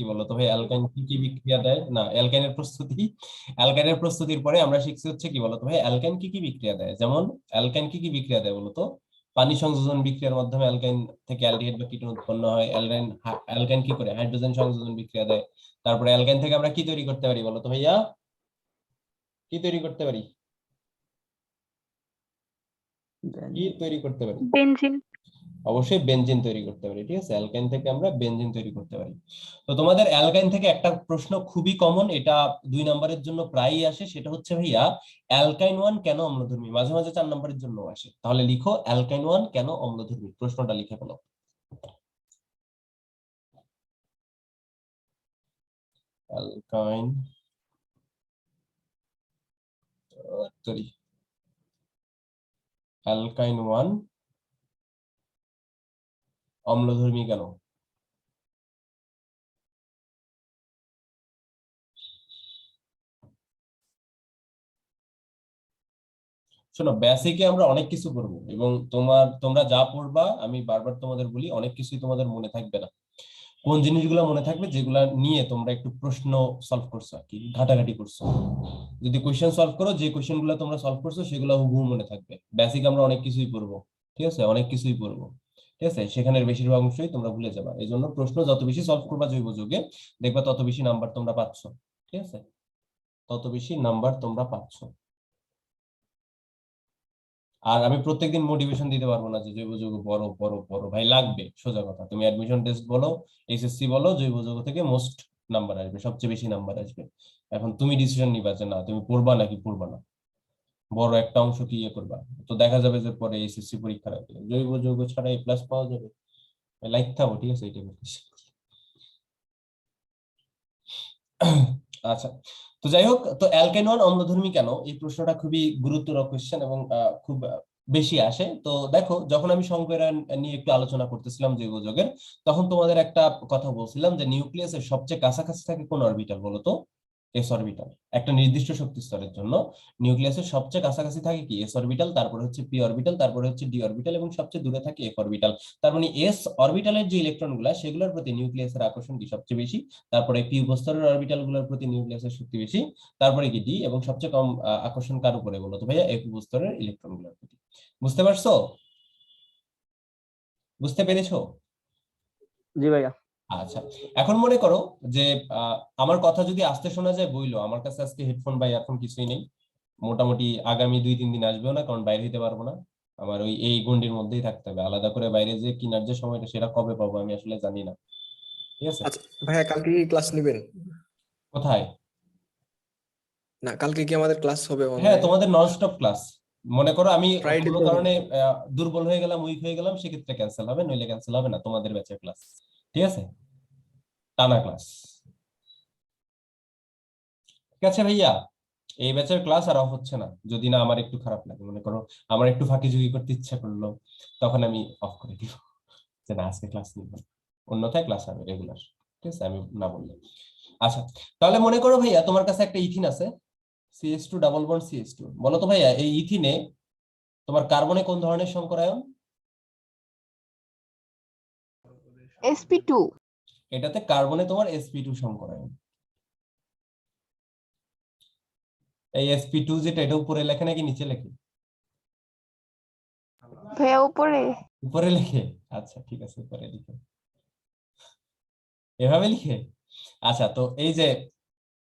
কি বলতো ভাই, অ্যালকাইন কি কি বিক্রিয়া দেয়, না অ্যালকাইনের প্রস্তুতি, অ্যালকাইনের প্রস্তুতির পরে আমরা শিখছি হচ্ছে কি বলতো ভাই, অ্যালকাইন কি কি বিক্রিয়া দেয়। যেমন অ্যালকাইন কি কি বিক্রিয়া দেয় বলতো, পানি সংযোজন বিক্রিয়ার মাধ্যমে অ্যালকাইন থেকে অ্যালডিহাইড বা কিটোন উৎপন্ন হয়। অ্যালকাইন কি করে, হাইড্রোজেন সংযোজন বিক্রিয়া দেয়। তারপরে অ্যালকাইন থেকে আমরা কি তৈরি করতে পারি বলতো ভাইয়া, কি তৈরি করতে পারি, কি তৈরি করতে পারি? বেনজিন। অবশ্যই বেনজিন তৈরি করতে পারি। ঠিক আছে, অ্যালকাইন থেকে আমরা বেনজিন তৈরি করতে পারি। তো তোমাদের অ্যালকাইন থেকে একটা প্রশ্ন খুবই কমন, এটা 2 নম্বরের জন্য প্রায়ই আসে, সেটা হচ্ছে ভাইয়া অ্যালকাইন 1 কেন অম্লধর্মী। মাঝে মাঝে 4 নম্বরের জন্য আসে। তাহলে লিখো অ্যালকাইন 1 কেন অম্লধর্মী, প্রশ্নটা লিখে ফেলো। অ্যালকাইন সরি অ্যালকাইন 1 অম্লধর্মী কেন? শোনো, বেসিকে আমরা অনেক কিছু করবো এবং তোমরা যা পড়বা আমি বারবার তোমাদের বলি, অনেক কিছুই তোমাদের মনে থাকবে না। কোন জিনিসগুলো মনে থাকবে, যেগুলা নিয়ে তোমরা একটু প্রশ্ন সলভ করছো আর কি, ঘাটাঘাটি করছো। যদি কোশ্চেন সলভ করো, যে কোশ্চেন গুলো তোমরা সলভ করছো সেগুলো হুবহু মনে থাকবে। বেসিক আমরা অনেক কিছুই পড়বো, ঠিক আছে, অনেক কিছুই পড়বো। ঠিক আছে, সেখানের বেশিরভাগ অংশই তোমরা ভুলে যাবা। এই জন্য প্রশ্ন যত বেশি সলভ করবা জৈব যুগে, দেখবা তত বেশি নাম্বার তোমরা পাচ্ছ। ঠিক আছে, তত বেশি নাম্বার তোমরা পাচ্ছ। আর আমি প্রত্যেকদিন মোটিভেশন দিতে পারবো না যে জৈব যৌগ পড়ো পড়ো পড়ো, ভাই লাগবে, সোজা কথা। তুমি অ্যাডমিশন টেস্ট বলো, এসএসসি বলো, জৈব যৌগ থেকে মোস্ট নাম্বার আসবে, সবচেয়ে বেশি নাম্বার আসবে। এখন তুমি ডিসিশন নিবা যে না তুমি পড়বা নাকি পড়বা না, বড় একটা অংশ কি ইয়ে করবা। তো দেখা যাবে যে পরে এসএসসি পরীক্ষার আগে জৈব যৌগ ছাড়া এ প্লাস পাওয়া যাবে, লাইক থাকো। ঠিক আছে, এটা বলতেছি। আচ্ছা, তো যাই হোক, তো অ্যালকেন 1 অম্লধর্মী কেন, এই প্রশ্নটা খুবই গুরুতর কোশ্চেন এবং খুব বেশি আসে। তো দেখো, যখন আমি সংকরায়ন নিয়ে একটু আলোচনা করতেছিলাম জৈব যৌগের, তখন তোমাদের একটা কথা বলছিলাম যে নিউক্লিয়াসের সবচেয়ে কাছাকাছি থাকে কোন অরবিটাল বলো তো, এস অরবিটাল। একটা নির্দিষ্ট শক্তি স্তরের জন্য নিউক্লিয়াসের সবচেয়ে কাছাকাছি থাকে কি, এস অরবিটাল, তারপরে হচ্ছে পি অরবিটাল, তারপরে হচ্ছে ডি অরবিটাল, এবং সবচেয়ে দূরে থাকে এফ অরবিটাল। তার মানে এস অরবিটালের যে ইলেকট্রন গুলা, সেগুলোর প্রতি নিউক্লিয়াসের আকর্ষণ কি সবচেয়ে বেশি। তারপরে পি উপস্তরের অরবিটাল গুলোর প্রতি নিউক্লিয়াসের শক্তি বেশি। তারপরে কি ডি, এবং সবচেয়ে কম আকর্ষণ কার উপরে বলো তো ভাইয়া, এফ উপস্তরের ইলেকট্রন গুলোর প্রতি। বুঝতে পারছো, বুঝতে পেরেছো? জি ভাইয়া। আচ্ছা, এখন মনে করো যে আমার কথা যদি আসতে শোনা যায় বইলো, আমার কাছে আজকে হেডফোন বা ইয়ারফোন কিছুই নেই। মোটামুটি আগামী 2-3 দিন আসবেও না, কারণ বাইরে হইতে পারবো না। আমার ওই এই গন্ডির মধ্যেই থাকতে হবে, আলাদা করে বাইরে যে কিনার যে সময়টা সেটা কবে পাবো আমি আসলে জানি না। ঠিক আছে, আচ্ছা ভাইয়া, কালকে কি ক্লাস নেবেন? কোথায়? না, কালকে কি আমাদের ক্লাস হবে হ্যাঁ, অনলাইনে? তোমাদের নন স্টপ ক্লাস। মনে করো আমি ফ্রাইডে কোনো তো কারণে দুর্বল হয়ে গেলাম, উইক হয়ে গেলাম, সেক্ষেত্রে ক্যান্সেল হবে, নইলে ক্যান্সেল হবে না তোমাদের ব্যাচের ক্লাস। ঠিক আছে, টানা ক্লাস। ঠিক আছে ভাইয়া, এই ব্যাচের ক্লাস আর অফ হচ্ছে না, যদি না আমার একটু খারাপ লাগে। মনে করো আমার একটু ফাঁকি ঝুঁকি করতে ইচ্ছা করলো, তখন আমি অফ করে দিব, যে না আজকে ক্লাস নিব না। অন্যথায় ক্লাস হবে রেগুলার। ঠিক আছে, আমি না বললে। আচ্ছা, তাহলে মনে করো ভাইয়া তোমার কাছে একটা ইথিন আছে, CH2 ডাবল বন্ড CH2। বলো তো ভাইয়া, এই ইথিনে তোমার কার্বনে কোন ধরনের সংকরায়ন? sp2। এটাতে কার্বনে তোমার sp2 সংকরায়ন। এই sp2 যেটা, এটা উপরে লেখে নাকি নিচে লেখে? ভাইয়া উপরে। উপরে লেখে। আচ্ছা ঠিক আছে, উপরে লিখে, এভাবে লিখে। আচ্ছা, তো এই যে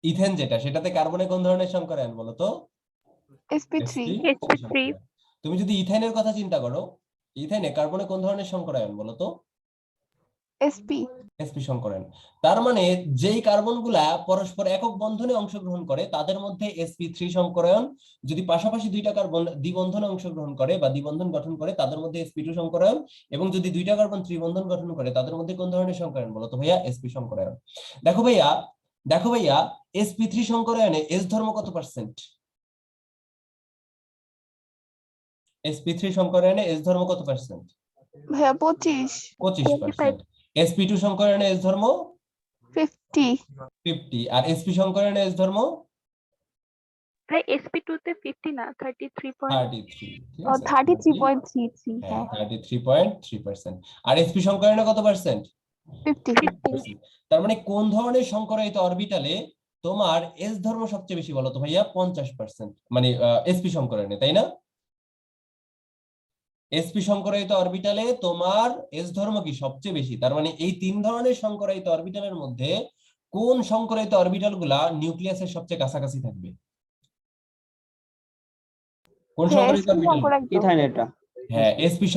ইথেন যেটা, সেটাতে কার্বনে কোন ধরনের সংকরায়ন বলো তো? sp3। sp3। তুমি যদি ইথাইনের কথা চিন্তা করো, ইথাইনে কার্বনে কোন ধরনের সংকরায়ন বলো তো? sp। sp সংকরায়ন। তার মানে যেই কার্বনগুলা পরস্পর একক বন্ধনে অংশগ্রহণ করে তাদের মধ্যে sp3 সংকরায়ন, যদি পাশাপাশি দুইটা কার্বন দ্বিবন্ধনে অংশগ্রহণ করে বা দ্বিবন্ধন গঠন করে তাদের মধ্যে sp2 সংকরায়ন, এবং যদি দুইটা কার্বন ত্রিবন্ধন গঠন করে তাদের মধ্যে কোন ধরনের সংকরায়ন বলো তো ভাইয়া? sp সংকরায়ন। দেখো ভাইয়া, দেখো ভাইয়া, sp3 সংকরায়নে s ধর্ম কত পার্সেন্ট? sp3 সংকরায়নে s ধর্ম কত পার্সেন্ট? ভাইয়া 25। 25%। sp2 সংকরায়নে s ধর্ম 50। 50। আর sp সংকরায়নে s ধর্ম ভাই sp2 তে 50 না, 33 33। ঠিক ও আছে, 33.33। হ্যাঁ হ্যাঁ 33.3%। আর sp সংকরায়নে কত পার্সেন্ট? 50 তার মানে কোন ধরনের সংকরায়িত অরবিটালে তোমার এস ধর্ম সবচেয়ে বেশি বলো তো ভাইয়া? 50%, মানে এসপি সংকরায়নে, তাই না? এসপি সংকরায়িত অরবিটালে তোমার এস ধর্ম কি সবচেয়ে বেশি? তার মানে এই তিন ধরনের সংকরায়িত অরবিটালের মধ্যে কোন সংকরায়িত অরবিটাল গুলা নিউক্লিয়াসের সবচেয়ে কাছাকাছি থাকবে? কোন সংকরায়িত অরবিটাল? ইথাইন এটা। হ্যাঁ, এসপি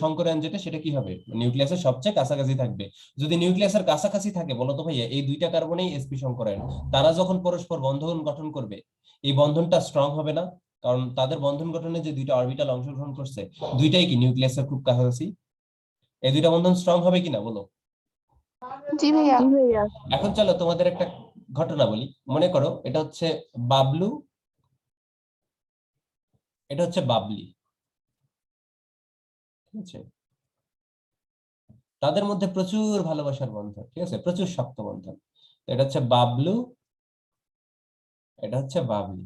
সংকরায়ন যেটা, সেটা কি হবে? নিউক্লিয়াসের সবচেয়ে কাছাকাছি থাকবে। যদি নিউক্লিয়াসের কাছাকাছি থাকে বলো তো ভাইয়া, এই দুইটা কার্বনেই এসপি সংকরায়ন, তারা যখন পরস্পর বন্ধন গঠন করবে, এই বন্ধনটা স্ট্রং হবে না? কারণ তাদের বন্ধন গঠনে যে দুইটা অরবিটাল অংশগ্রহণ করছে, দুইটাই কি নিউক্লিয়াসের খুব কাছাকাছি। এই দুইটা বন্ধন স্ট্রং হবে কিনা বলো? জি ভাইয়া। এখন চলো তোমাদের একটা ঘটনা বলি। মনে করো এটা হচ্ছে বাবলু, এটা হচ্ছে বাবলি, ঠিক আছে? তাদের মধ্যে প্রচুর ভালোবাসার বন্ধন, ঠিক আছে, প্রচুর শক্ত বন্ধন। এটা হচ্ছে বাবলু, এটা হচ্ছে বাবলি।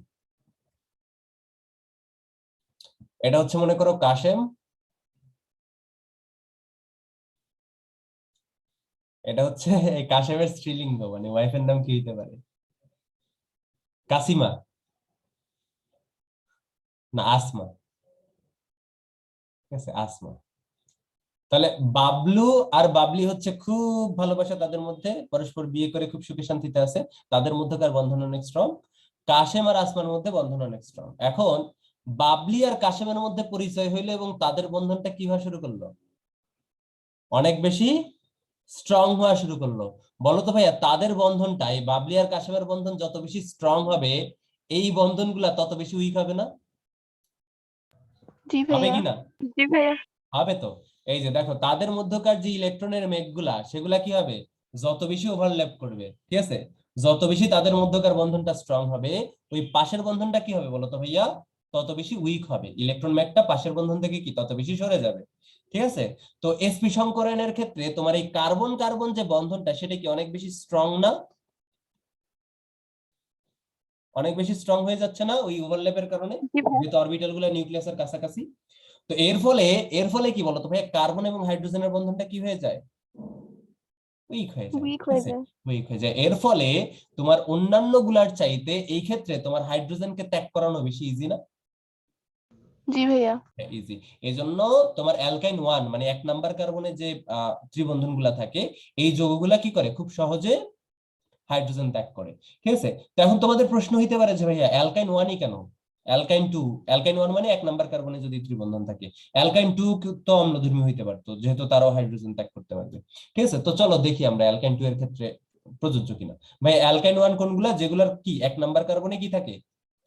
এটা হচ্ছে মনে করো কাশেম, এটা হচ্ছে এই কাশেমের স্ত্রীলিঙ্গ, মানে ওয়াইফের নাম কি হইতে পারে? কাসিমা, না আসমা, ঠিক আছে, আসমা। তাহলে বাবলু আর বাবলি হচ্ছে খুব ভালোবাসা তাদের মধ্যে, পরস্পর বিয়ে করে খুব সুখে শান্তিতে আছে, তাদের মধ্যকার বন্ধন অনেক স্ট্রং। কাশেম আর আসমার মধ্যে বন্ধন অনেক স্ট্রং। এখন বাবলি আর কাশেমের মধ্যে পরিচয় হইলো এবং তাদের বন্ধনটা কি হওয়া শুরু করলো? অনেক বেশি স্ট্রং হওয়া শুরু করলো। বলো তো ভাইয়া, তাদের বন্ধনটা, এই বাবলি আর কাশেমের বন্ধন যত বেশি স্ট্রং হবে, এই বন্ধনগুলা তত বেশি উইক হবে না? জি হবে ভাইয়া। কিনা? জি ভাইয়া। হবে তো। এই যে দেখো, তাদের মধ্যকার যে ইলেকট্রনের মেঘগুলা, সেগুলা কি হবে? যত বেশি ওভারল্যাপ করবে, ঠিক আছে, যত বেশি তাদের মধ্যকার বন্ধনটা স্ট্রং হবে, ওই পাশের বন্ধনটা কি হবে বলো তো ভাইয়া? তত বেশি উইক হবে। ইলেকট্রন ম্যাগটা পাশের বন্ধন থেকে কি তত বেশি সরে যাবে, ঠিক আছে? তো এসপি সংকরায়নের ক্ষেত্রে তোমার এই কার্বন কার্বন যে বন্ধনটা, সেটা কি অনেক বেশি স্ট্রং না? অনেক বেশি স্ট্রং হয়ে যাচ্ছে না ওই ওভারল্যাপের কারণে, জি ভাইয়া। যেহেতু অরবিটাল গুলো নিউক্লিয়াসের কাছাকাছি। তো এর ফলে কি বলতো ভাই, কার্বন এবং হাইড্রোজেনের বন্ধনটা কি হয়ে যায়? উইক হয়ে যায়, উইক ঠিক হয়ে আছে, যায়। উইক হয়ে যায়। এর ফলে তোমার অন্যান্য গুলার চাইতে এই ক্ষেত্রে তোমার হাইড্রোজেনকে ত্যাগ করানো বেশি ইজি না? জি ভাইয়া। ইজি। এজন্য তোমার অ্যালকাইন 1, মানে 1 নাম্বার কার্বনে যে ত্রিবন্ধন গুলা থাকে, এই যৌগগুলা কি করে? খুব সহজে হাইড্রোজেন ত্যাগ করে, ঠিক আছে? তো এখন তোমাদের প্রশ্ন হইতে পারে যে ভাইয়া অ্যালকাইন 1ই কেন? অ্যালকাইন 2, অ্যালকাইন 1 মানে 1 নাম্বার কার্বনে যদি ত্রিবন্ধন থাকে, অ্যালকাইন 2 তো অম্লধর্মী হইতে পারতো, যেহেতু তারাও হাইড্রোজেন ত্যাগ করতে পারবে, ঠিক আছে? তো চলো দেখি আমরা অ্যালকাইন 2 এর ক্ষেত্রে প্রযোজ্য কিনা। ভাই অ্যালকাইন 1 কোনগুলা? যেগুলার কি 1 নাম্বার কার্বনে কি থাকে?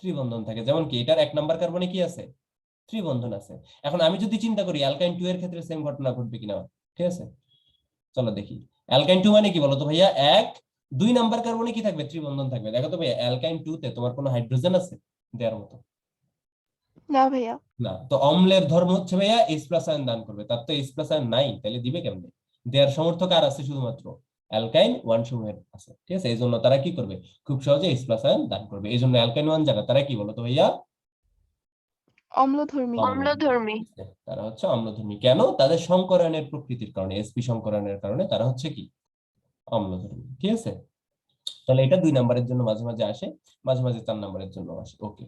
ত্রিবন্ধন থাকে। যেমন কি এটার 1 নাম্বার কার্বনে কি আছে? ত্রিবন্ধন আছে। এখন আমি যদি চিন্তা করি অ্যালকাইন 2 এর ক্ষেত্রে সেম ঘটনা ঘটবে কিনা, ঠিক আছে, চলো দেখি। অ্যালকাইন 2 মানে কি বলতো ভাইয়া? 2 নাম্বার কার্বনে কি থাকবে? ত্রিবন্ধন থাকবে। দেখো তো ভাইয়া, অ্যালকাইন 2 তে তোমার কোনো হাইড্রোজেন আছে দেওয়ার মতো? না ভাইয়া। না। তো অম্লের ধর্ম হচ্ছে ভাইয়া H+ আয়ন দান করবে, তার তো H+ আয়ন নাই, তাহলে দিবে কেমনে? দেওয়ার সমর্থক আর আছে শুধুমাত্র অ্যালকাইন 1 সমূহের আছে, ঠিক আছে? এই জন্য তারা কি করবে? খুব সহজে H+ আয়ন দান করবে। এই জন্য অ্যালকাইন 1 যারা, তারা কি বলতো ভাইয়া? অম্লধর্মী। অম্লধর্মী। তারা হচ্ছে অম্লধর্মী। কেন? তাদের সংকরায়নের প্রকৃতির কারণে, এসপি সংকরায়নের কারণে তারা হচ্ছে কি অম্লধর্মী, ঠিক আছে? তাহলে এটা 2 নাম্বারের জন্য মাঝে মাঝে আসে, মাঝে মাঝে 4 নাম্বারের জন্য আসে। ওকে,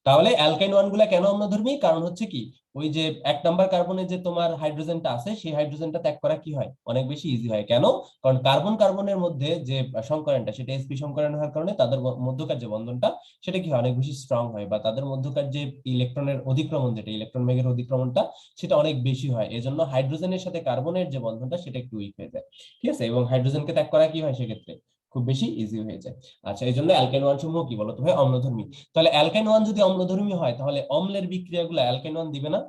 তাহলে অ্যালকাইন 1 গুলা কেন অম্লধর্মী? কারণ হচ্ছে কি, ওই যে 1 নাম্বার কার্বনে যে তোমার হাইড্রোজেনটা আছে, সেই হাইড্রোজেনটা ত্যাগ করা কি হয়? অনেক বেশি ইজি হয়। কেন? কারণ কার্বন কার্বনের মধ্যে যে সংকরণটা, সেটা এসপি সংকরণ হওয়ার কারণে তাদের মধ্যকার যে বন্ধনটা, সেটা কি হয়? অনেক বেশি স্ট্রং হয়, বা তাদের মধ্যকার যে ইলেকট্রনের অধিক্রমণ, যেটা ইলেকট্রন বেগের অধিক্রমণটা, সেটা অনেক বেশি হয়। এজন্য হাইড্রোজেনের সাথে কার্বনের যে বন্ধনটা, সেটা একটু উইক হয়ে যায়, ঠিক আছে? এবং হাইড্রোজেনকে ত্যাগ করা কি হয় সেক্ষেত্রে? খুব বেশি ইজি হয়ে যায়। আচ্ছা, এই জন্য অ্যালকাইন 1 সমূহ কি বলতো ভাই? অম্লধর্মী। তাহলে অ্যালকাইন 1 যদি অম্লধর্মী হয়, তাহলে অম্লের বিক্রিয়াগুলো অ্যালকাইন 1 দিবে না?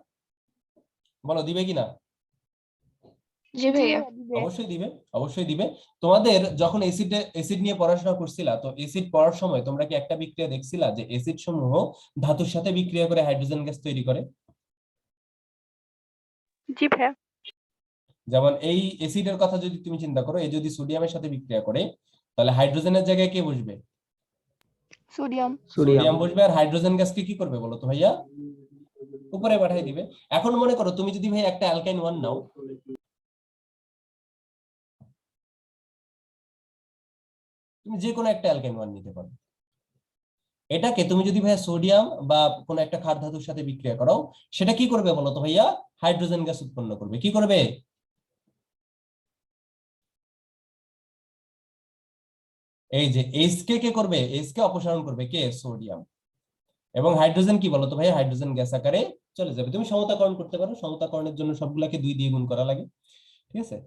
বলো দিবে কিনা? জি ভাইয়া। অবশ্যই দিবে, অবশ্যই দিবে। তোমাদের যখন অ্যাসিড নিয়ে পড়াশোনা করছিলা, তো অ্যাসিড পড়ার সময় তোমরা কি একটা বিক্রিয়া দেখছিলা যে অ্যাসিড সমূহ ধাতুর সাথে বিক্রিয়া করে হাইড্রোজেন গ্যাস তৈরি করে? জি ভাইয়া। যেমন এই অ্যাসিডের কথা যদি তুমি চিন্তা করো, এই যদি সোডিয়ামের সাথে বিক্রিয়া করে, তাহলে হাইড্রোজেনের জায়গায় কে বসবে? সোডিয়াম। সোডিয়াম বসবে। আর হাইড্রোজেন গ্যাসকে কি করবে বলো তো ভাইয়া? উপরে পাঠিয়ে দিবে। এখন মনে করো তুমি যদি ভাই একটা অ্যালকাইন 1 নাও, তুমি যে কোনো একটা অ্যালকাইন ওয়ান নিতে পারো। এটাকে তুমি যদি ভাইয়া সোডিয়াম বা কোনো একটা ক্ষার ধাতুর সাথে বিক্রিয়া করাও, সেটা কি করবে বলো তো ভাইয়া? হাইড্রোজেন গ্যাস উৎপন্ন করবে। কি করবে? এই যে এইচ কে কে করবে, এইচ কে অপসারণ করবে কে? সোডিয়াম। এবং হাইড্রোজেন কি বলো তো ভাইয়া? হাইড্রোজেন গ্যাস আকারে চলে যাবে। তুমি সমতাকরণ করতে পারো, সমতাকরণের জন্য সবগুলাকে 2 দিয়ে গুণ করা লাগে, ঠিক আছে?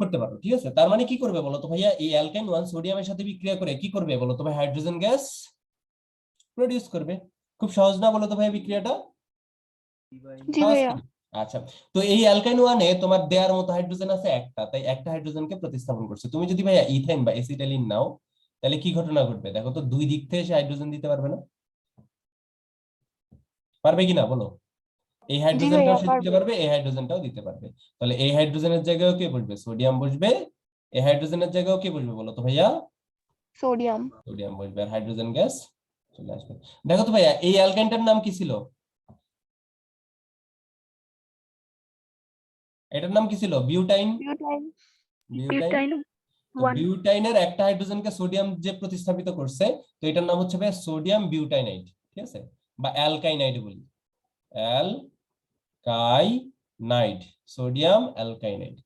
করতে পারো, ঠিক আছে। তার মানে কি করবে বলো তো ভাইয়া? এই অ্যালকাইন ওয়ান সোডিয়ামের সাথে বিক্রিয়া করে কি করবে বলো তো ভাই? হাইড্রোজেন গ্যাস প্রডিউস করবে। খুব সহজ না বলো তো ভাই বিক্রিয়াটা? জি সহজ ভাইয়া। কি? আচ্ছা, তো এই অ্যালকাইন ওয়ানে তোমার দেয়ার মতো হাইড্রোজেন আছে একটা, তাই একটা হাইড্রোজেনকে প্রতিস্থাপন করছে। তুমি যদি ভাইয়া ইথাইন বা এসিটাইলিন নাও, তাহলে কি ঘটনা ঘটবে দেখো তো? দুই দিক থেকে সে হাইড্রোজেন দিতে পারবে না? পারবে কিনা বলো? এই জি হাইড্রোজেনটাও ভাইয়া সে দিতে পারবে। পারবে, এই হাইড্রোজেনটাও দিতে পারবে। তাহলে এই হাইড্রোজেনের জায়গায় কে বসবে? সোডিয়াম বসবে। এই হাইড্রোজেনের জায়গায় কে বসবে বলো তো ভাইয়া? সোডিয়াম। সোডিয়াম বসবে, আর হাইড্রোজেন গ্যাস চলে আসবে। দেখো তো ভাইয়া, এই অ্যালকাইনটার নাম কি ছিল? এটার নাম কি ছিল? বিউটাইন। বিউটাইন। বিউটাইন। বিউটাইন তো 1। বিউটাইনের একটা হাইড্রোজেনকে সোডিয়াম যে প্রতিস্থাপিত করছে, তো এটার নাম হচ্ছে ভাই সোডিয়াম বিউটাইনাইড, ঠিক আছে? বা অ্যালকাইনাইড বলি, অ্যালকাইনাইড, সোডিয়াম অ্যালকাইনাইড।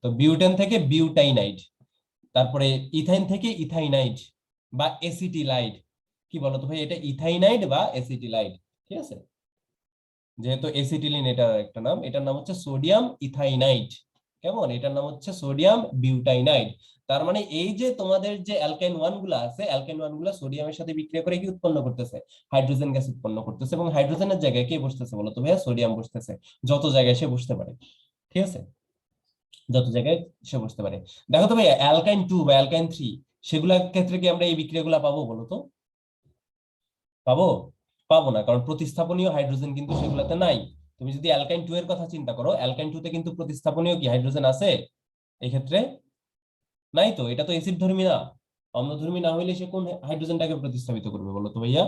তো বিউটেন থেকে বিউটাইনাইড, তারপরে ইথাইন থেকে ইথাইনাইড বা এসিটিলাইড। কি বলো তো ভাই? এটা ইথাইনাইড বা এসিটিলাইড, ঠিক আছে? যেহেতু এসিটিলিন এটার একটা নাম, এটার নাম হচ্ছে সোডিয়াম ইথাইনাইড। কেমন? এটার নাম হচ্ছে সোডিয়াম বিউটাইনাইড। তার মানে এই যে তোমাদের যে অ্যালকাইন ওয়ান গুলো আছে, অ্যালকাইন ওয়ান গুলো সোডিয়ামের সাথে বিক্রিয়া করে কি উৎপন্ন করতেছে? হাইড্রোজেন গ্যাস উৎপন্ন করতেছে। এবং হাইড্রোজেনের জায়গায় কে বসতেছে বলো তো ভাইয়া? সোডিয়াম বসতেছে। যত জায়গায় সে বসতে পারে, ঠিক আছে? যত জায়গায় সে বসতে পারে। দেখো তো ভাইয়া, অ্যালকাইন 2 বা অ্যালকাইন 3, সেগুলোর ক্ষেত্রে কি আমরা এই বিক্রিয়াগুলো পাবো বলো তো? পাবো? পাবো না, কারণ প্রতিস্থাপনীয় হাইড্রোজেন কিন্তু সেগুলোতে নাই। তুমি যদি অ্যালকাইন 2 এর কথা চিন্তা করো, অ্যালকাইন 2 তে কিন্তু প্রতিস্থাপনীয় কি হাইড্রোজেন আছে এই ক্ষেত্রে? নাই তো। এটা তো অ্যাসিড ধর্মী না। অম্লধর্মী না হইলে সে কোন হাইড্রোজেনটাকে প্রতিস্থাপিত করবে বলো তো ভাইয়া?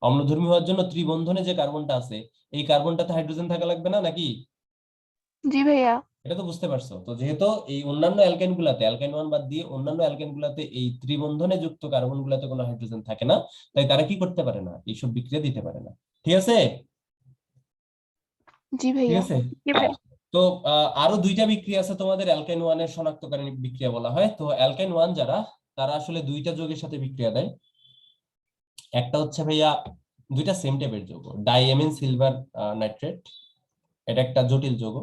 অম্লধর্মী হওয়ার জন্য ত্রিবন্ধনে যে কার্বনটা আছে, এই কার্বনটাতে হাইড্রোজেন থাকা লাগবে না নাকি? জি ভাইয়া। এটা তো বুঝতে পারছো তো? যেহেতু এই অন্যান্য অ্যালকাইন গুলাতে, অ্যালকাইন 1 বাদ দিয়ে অন্যান্য অ্যালকাইন গুলাতে এই ত্রিবন্ধনে যুক্ত কার্বন গুলাতে কোনো হাইড্রোজেন থাকে না, তাই তারা কি করতে পারে না? এইসব বিক্রিয়া দিতে পারে না, ঠিক আছে? জি ঠিক ভাইয়া। আছে। জি ভাই। তো আরো 2টা বিক্রিয়া আছে তোমাদের অ্যালকাইন 1 এর শনাক্তকারী বিক্রিয়া বলা হয়। তো অ্যালকাইন 1 যারা, তারা আসলে 2টা যৌগের সাথে বিক্রিয়া দেয়। একটা হচ্ছে ভাইয়া 2টা সেম টাইপের যৌগ, ডাইঅ্যামিন সিলভার নাইট্রেট। এটা একটা জটিল যৌগ,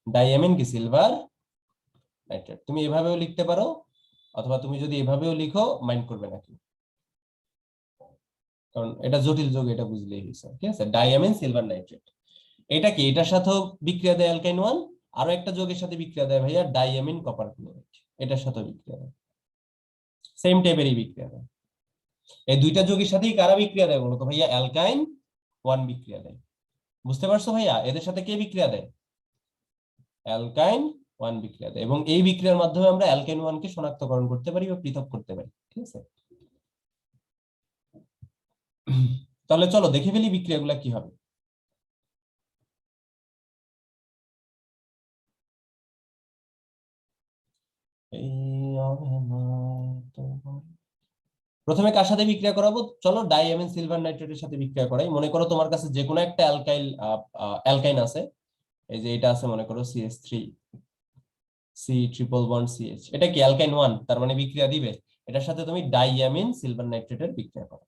ডাইঅ্যামিন কি সিলভার নাইট্রেট। তুমি এভাবেও লিখতে পারো, অথবা তুমি যদি এভাবেও লিখো মাইন্ড করবে নাকি, কারণ এটা জটিল যৌগ, এটা বুঝলেই হয়েছে, ঠিক আছে? Diamine silver nitrate. এটা কি? এটার সাথেও বিক্রিয়া দেয় অ্যালকাইন 1। আরো একটা যৌগের সাথে বিক্রিয়া দেয় ভাইয়া, ডাইঅ্যামিন কপার ক্লোরাইড। এটার সাথে বিক্রিয়া দেয়, সেম টাইপেরই বিক্রিয়া দেয়। এই 2টা যৌগের সাথেই কারা বিক্রিয়া দেয় বলো তো ভাইয়া? অ্যালকাইন 1 বিক্রিয়া দেয়। বুঝতে পারছো ভাইয়া? এদের সাথে কে বিক্রিয়া দেয়? অ্যালকাইন 1 বিক্রিয়া দেয়। এবং এই বিক্রিয়ার মাধ্যমে আমরা অ্যালকাইন 1 কে শনাক্তকরণ করতে পারি বা পৃথক করতে পারি, ঠিক আছে? তাহলে চলো দেখে ফেলি বিক্রিয়াগুলো কি হবে। প্রথমে কার সাথে বিক্রিয়া করাবো? চলো ডাইঅ্যামিন সিলভার নাইট্রেটের সাথে বিক্রিয়া করাই। মনে করো তোমার কাছে যে কোনো একটা অ্যালকাইন আছে। এই যে এটা আছে, মনে করো CH3, C triple bond CH। এটা কি অ্যালকাইন 1, তার মানে বিক্রিয়া দিবে। এটার সাথে তুমি ডাইঅ্যামিন সিলভার নাইট্রেটের বিক্রিয়া করো।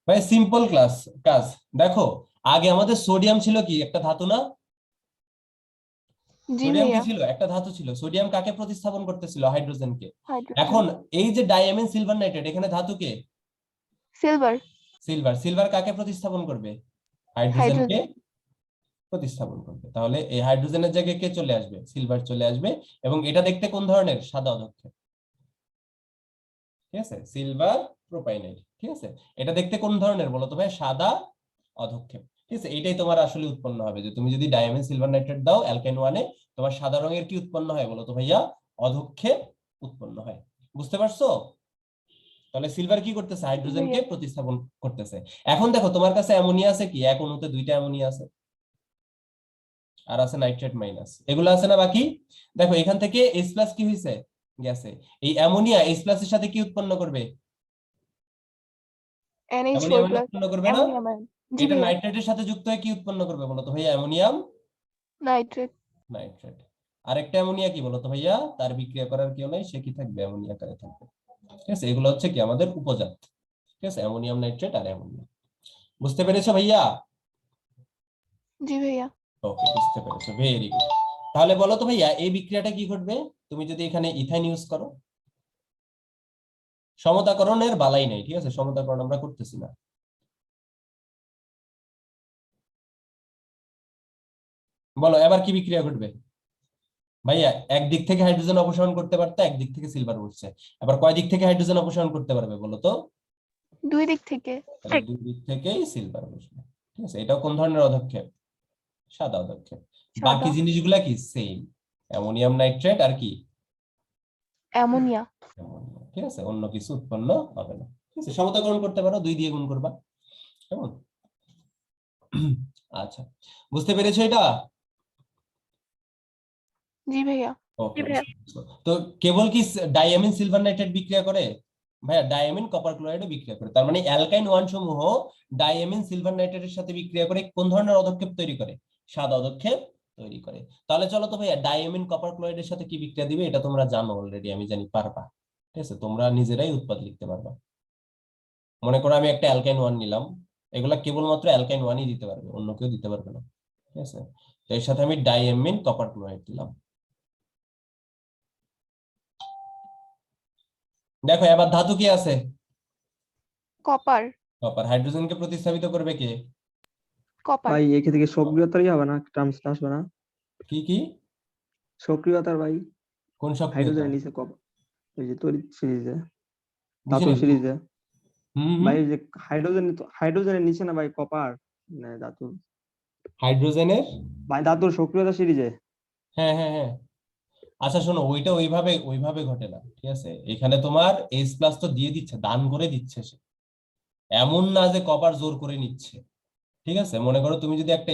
ভাই সিম্পল কাজ। দেখো, আগে আমাদের সোডিয়াম ছিল কি? একটা ধাতু না? জি সোডিয়াম কি ভাইয়া। ছিল? একটা ধাতু ছিল। সোডিয়াম কাকে প্রতিস্থাপন করতেছিল? হাইড্রোজেনকে। হাইড্রোজেন। এখন এই যে ডাইঅ্যামিন সিলভার নাইট্রেট, এখানে ধাতুকে সিলভার। সিলভার। সিলভার কাকে প্রতিস্থাপন করবে? হাইড্রোজেনকে হাইড্রোজেন। প্রতিস্থাপন করবে। তাহলে এই হাইড্রোজেনের জায়গায় কে চলে আসবে? সিলভার চলে আসবে। এবং এটা দেখতে কোন ধরনের? সাদা অধক্ষেপ, ঠিক আছে? সিলভার প্রোপাইনাইড, ঠিক আছে? এটা দেখতে কোন ধরনের বলো তো ভাই? সাদা অধক্ষেপ, ঠিক আছে? এইটাই তোমার আসলে উৎপন্ন হবে, যে তুমি যদি ডাইঅ্যামিন সিলভার নাইট্রেট দাও অ্যালকাইন 1 এ, তোমার সাদা রঙের কি উৎপন্ন হয় বলো তো ভাইয়া? অধক্ষেপ উৎপন্ন হয়। বুঝতে পারছো? তাহলে সিলভার কি করতেছে? জি হাইড্রোজেনকে ভাইয়া। প্রতিস্থাপন করতেছে। এখন দেখো তোমার কাছে অ্যামোনিয়া আছে কি? এক অণুতে 2টা অ্যামোনিয়া আছে। আর আছে নাইট্রেট মাইনাস, এগুলো আছে না বাকি। দেখো এখান থেকে H প্লাস কি হয়েছে, গেছে। এই অ্যামোনিয়া H প্লাস এর সাথে কি উৎপন্ন করবে, অ্যামোনিয়াম NH4 উৎপন্ন করবে না। Ammonium ion. জি এটা ভাইয়া, নাইট্রেটের সাথে যুক্ত হয়ে কি উৎপন্ন করবে বলো তো ভাইয়া, অ্যামোনিয়াম নাইট্রেট। নাইট্রেট। আরেকটা অ্যামোনিয়া কি বলতো ভাইয়া, তার বিক্রিয়া করার কেউ নাই, সে কি থাকবে, অ্যামোনিয়া আকারে থাকবে। ঠিক আছে, এগুলো হচ্ছে কি আমাদের উপজাত। ঠিক আছে, অ্যামোনিয়াম নাইট্রেট আর অ্যামোনিয়া। বুঝতে পেরেছো ভাইয়া? জি ভাইয়া, ওকে, বুঝতে পেরেছো, ভেরি গুড। তাহলে বলো তো ভাইয়া এই বিক্রিয়াটা কি ঘটবে তুমি যদি এখানে ইথাইন ইউজ করো। সমতাকরণের বালাই নাই, ঠিক আছে, সমতাকরণ আমরা করতেছি না। বলো এবার কি বিক্রিয়া ঘটবে ভাইয়া, একদিক থেকে হাইড্রোজেন অপসারণ করতে পারতো, একদিক থেকে সিলভার উঠছে, এবার কয় দিক থেকে হাইড্রোজেন অপসারণ করতে পারবে বলো তো? দুই দিক থেকে। তাহলে দুই দিক থেকেই সিলভার বসবে। ঠিক আছে, এটাও কোন ধরনের পদক্ষেপ, সাদা পদক্ষেপ। বাকি সাদা। জিনিসগুলা কি সেম, অ্যামোনিয়াম নাইট্রেট আর কি অ্যামোনিয়া। অ্যামোনিয়া। ঠিক আছে, অন্য কিছু উৎপন্ন হবে না। ঠিক আছে, সমতাকরণ করতে পারো, 2 দিয়ে গুণ করবা, কেমন? আচ্ছা, বুঝতে পেরেছো এটা? জি ভাইয়া। ওকে, তো কেবল কি ডাইঅ্যামিন সিলভার নাইট্রেট বিক্রিয়া করে ভাইয়া? ডাইঅ্যামিন কপার ক্লোরাইডও বিক্রিয়া করে। তার মানে অ্যালকাইন ওয়ান সমূহ ডাইঅ্যামিন সিলভার নাইট্রেটের সাথে বিক্রিয়া করে কোন ধরনের পদক্ষেপ তৈরি করে, সাদা পদক্ষেপ তৈরি করে। তাহলে চলো তো ভাইয়া, ডাইঅ্যামিন কপার ক্লোরাইডের সাথে কি বিক্রিয়া দিবে এটা তোমরা জানো অলরেডি, আমি জানি পারবা। ঠিক আছে, তোমরা নিজেরাই উৎপাদ লিখতে পারবা। মনে করো আমি একটা অ্যালকাইন ওয়ান নিলাম, এগুলা কেবলমাত্র অ্যালকাইন ওয়ানই দিতে পারবে, অন্য কেউ দিতে পারবে না। ঠিক আছে, তো এর সাথে আমি ডাইঅ্যামিন কপার ক্লোরাইড দিলাম। দেখো এবার ধাতু কি আছে, কপার। কপার। হাইড্রোজেনকে প্রতিস্থাপিত করবে কে? কপার। ভাই এখান থেকে সক্রিয়তারই হবে না, টার্মসটা আসবে না? কি কি, সক্রিয়তার ভাই, কোন সক্রিয়তা? হাইড্রোজেনের নিচে কপার, ওই যে তড়িৎ সিরিজে, বুঝিনি ধাতুর তো। সিরিজে। হুম ভাই এই যে হাইড্রোজেনের নিচে না ভাই কপার, মানে ধাতুর, হাইড্রোজেনের, ভাই ধাতুর সক্রিয়তা সিরিজে। হ্যাঁ হ্যাঁ হ্যাঁ। আচ্ছা শোনো, ওইটা ওইভাবে ওইভাবে ঘটে না। ঠিক আছে, এখানে তোমার H প্লাস তো দিয়ে দিচ্ছে, দান করে দিচ্ছে সে, এমন না যে কপার জোর করে নিচ্ছে। ঠিক আছে, মনে করো তুমি যদি একটা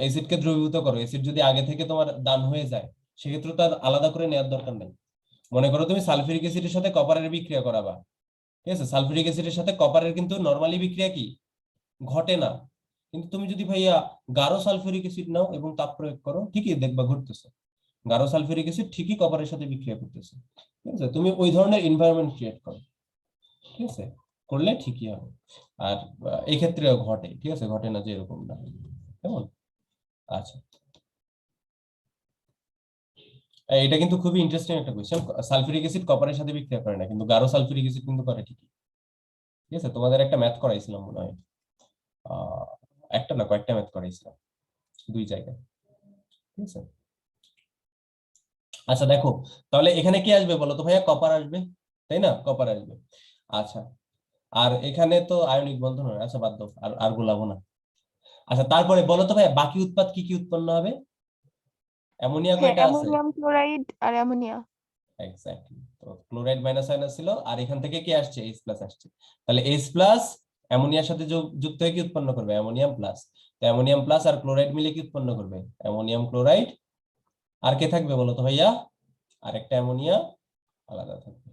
অ্যাসিডকে দ্রবীভূত করো, অ্যাসিড যদি আগে থেকে তোমার দান হয়ে যায়, সেক্ষেত্রে তার আলাদা করে নেওয়ার দরকার নেই। মনে করো তুমি সালফিউরিক অ্যাসিডের সাথে কপারের বিক্রিয়া করাবা, ঠিক আছে, সালফিউরিক অ্যাসিডের সাথে কপারের কিন্তু নরমালি বিক্রিয়া কি ঘটে না। কিন্তু তুমি যদি ভাইয়া গাঢ় সালফিউরিক অ্যাসিড নাও এবং তাপ প্রয়োগ করো, ঠিকই দেখবা ঘটতেছে, গাঢ় সালফিউরিক অ্যাসিড ঠিকই কপারের সাথে বিক্রিয়া করতেছে। ঠিক আছে, তুমি ওই ধরনের এনভায়রনমেন্ট ক্রিয়েট করো, ঠিক আছে, করলে ঠিকই হবে। আর এই ক্ষেত্রেও ঘটে, ঠিক আছে, ঘটে না যে এরকম না, কেমন? আচ্ছা, এটা কিন্তু খুবই ইন্টারেস্টিং একটা কোয়েশ্চেন। সালফিউরিক অ্যাসিড কপারের সাথে বিক্রিয়া করে না, কিন্তু গাঢ় সালফিউরিক অ্যাসিড কিন্তু করে ঠিকই। ঠিক আছে, তোমাদের একটা ম্যাথ করাইছিলাম মনে হয়, আহ একটা না কয়েকটা ম্যাথ করাইছিলাম 2 জায়গায়। ঠিক আছে, আচ্ছা দেখো, তাহলে এখানে কি আসবে বলো তো ভাইয়া, কপার আসবে, তাই না, কপার আসবে। আচ্ছা, আর এখানে তো আয়নিক বন্ধন হয়, আচ্ছা বাদ দাও, আর আর গোলাবো না। আচ্ছা, তারপরে বলো তো ভাইয়া বাকি উৎপাদ কি কি উৎপন্ন হবে? অ্যামোনিয়া হ্যাঁ, কয়টা আছে? অ্যামোনিয়াম ক্লোরাইড আর অ্যামোনিয়া। এক্স্যাক্টলি, তো ক্লোরাইড মাইনাস আয়ন ছিল, আর এখান থেকে কি আসছে, H প্লাস আসছে। তাহলে H প্লাস অ্যামোনিয়ার সাথে যুক্ত হয়ে কি উৎপন্ন করবে, অ্যামোনিয়াম প্লাস। তো অ্যামোনিয়াম প্লাস আর ক্লোরাইড মিলে কি উৎপন্ন করবে, অ্যামোনিয়াম ক্লোরাইড। আর কে থাকবে বলো তো ভাইয়া, আরেকটা অ্যামোনিয়া আলাদা থাকবে।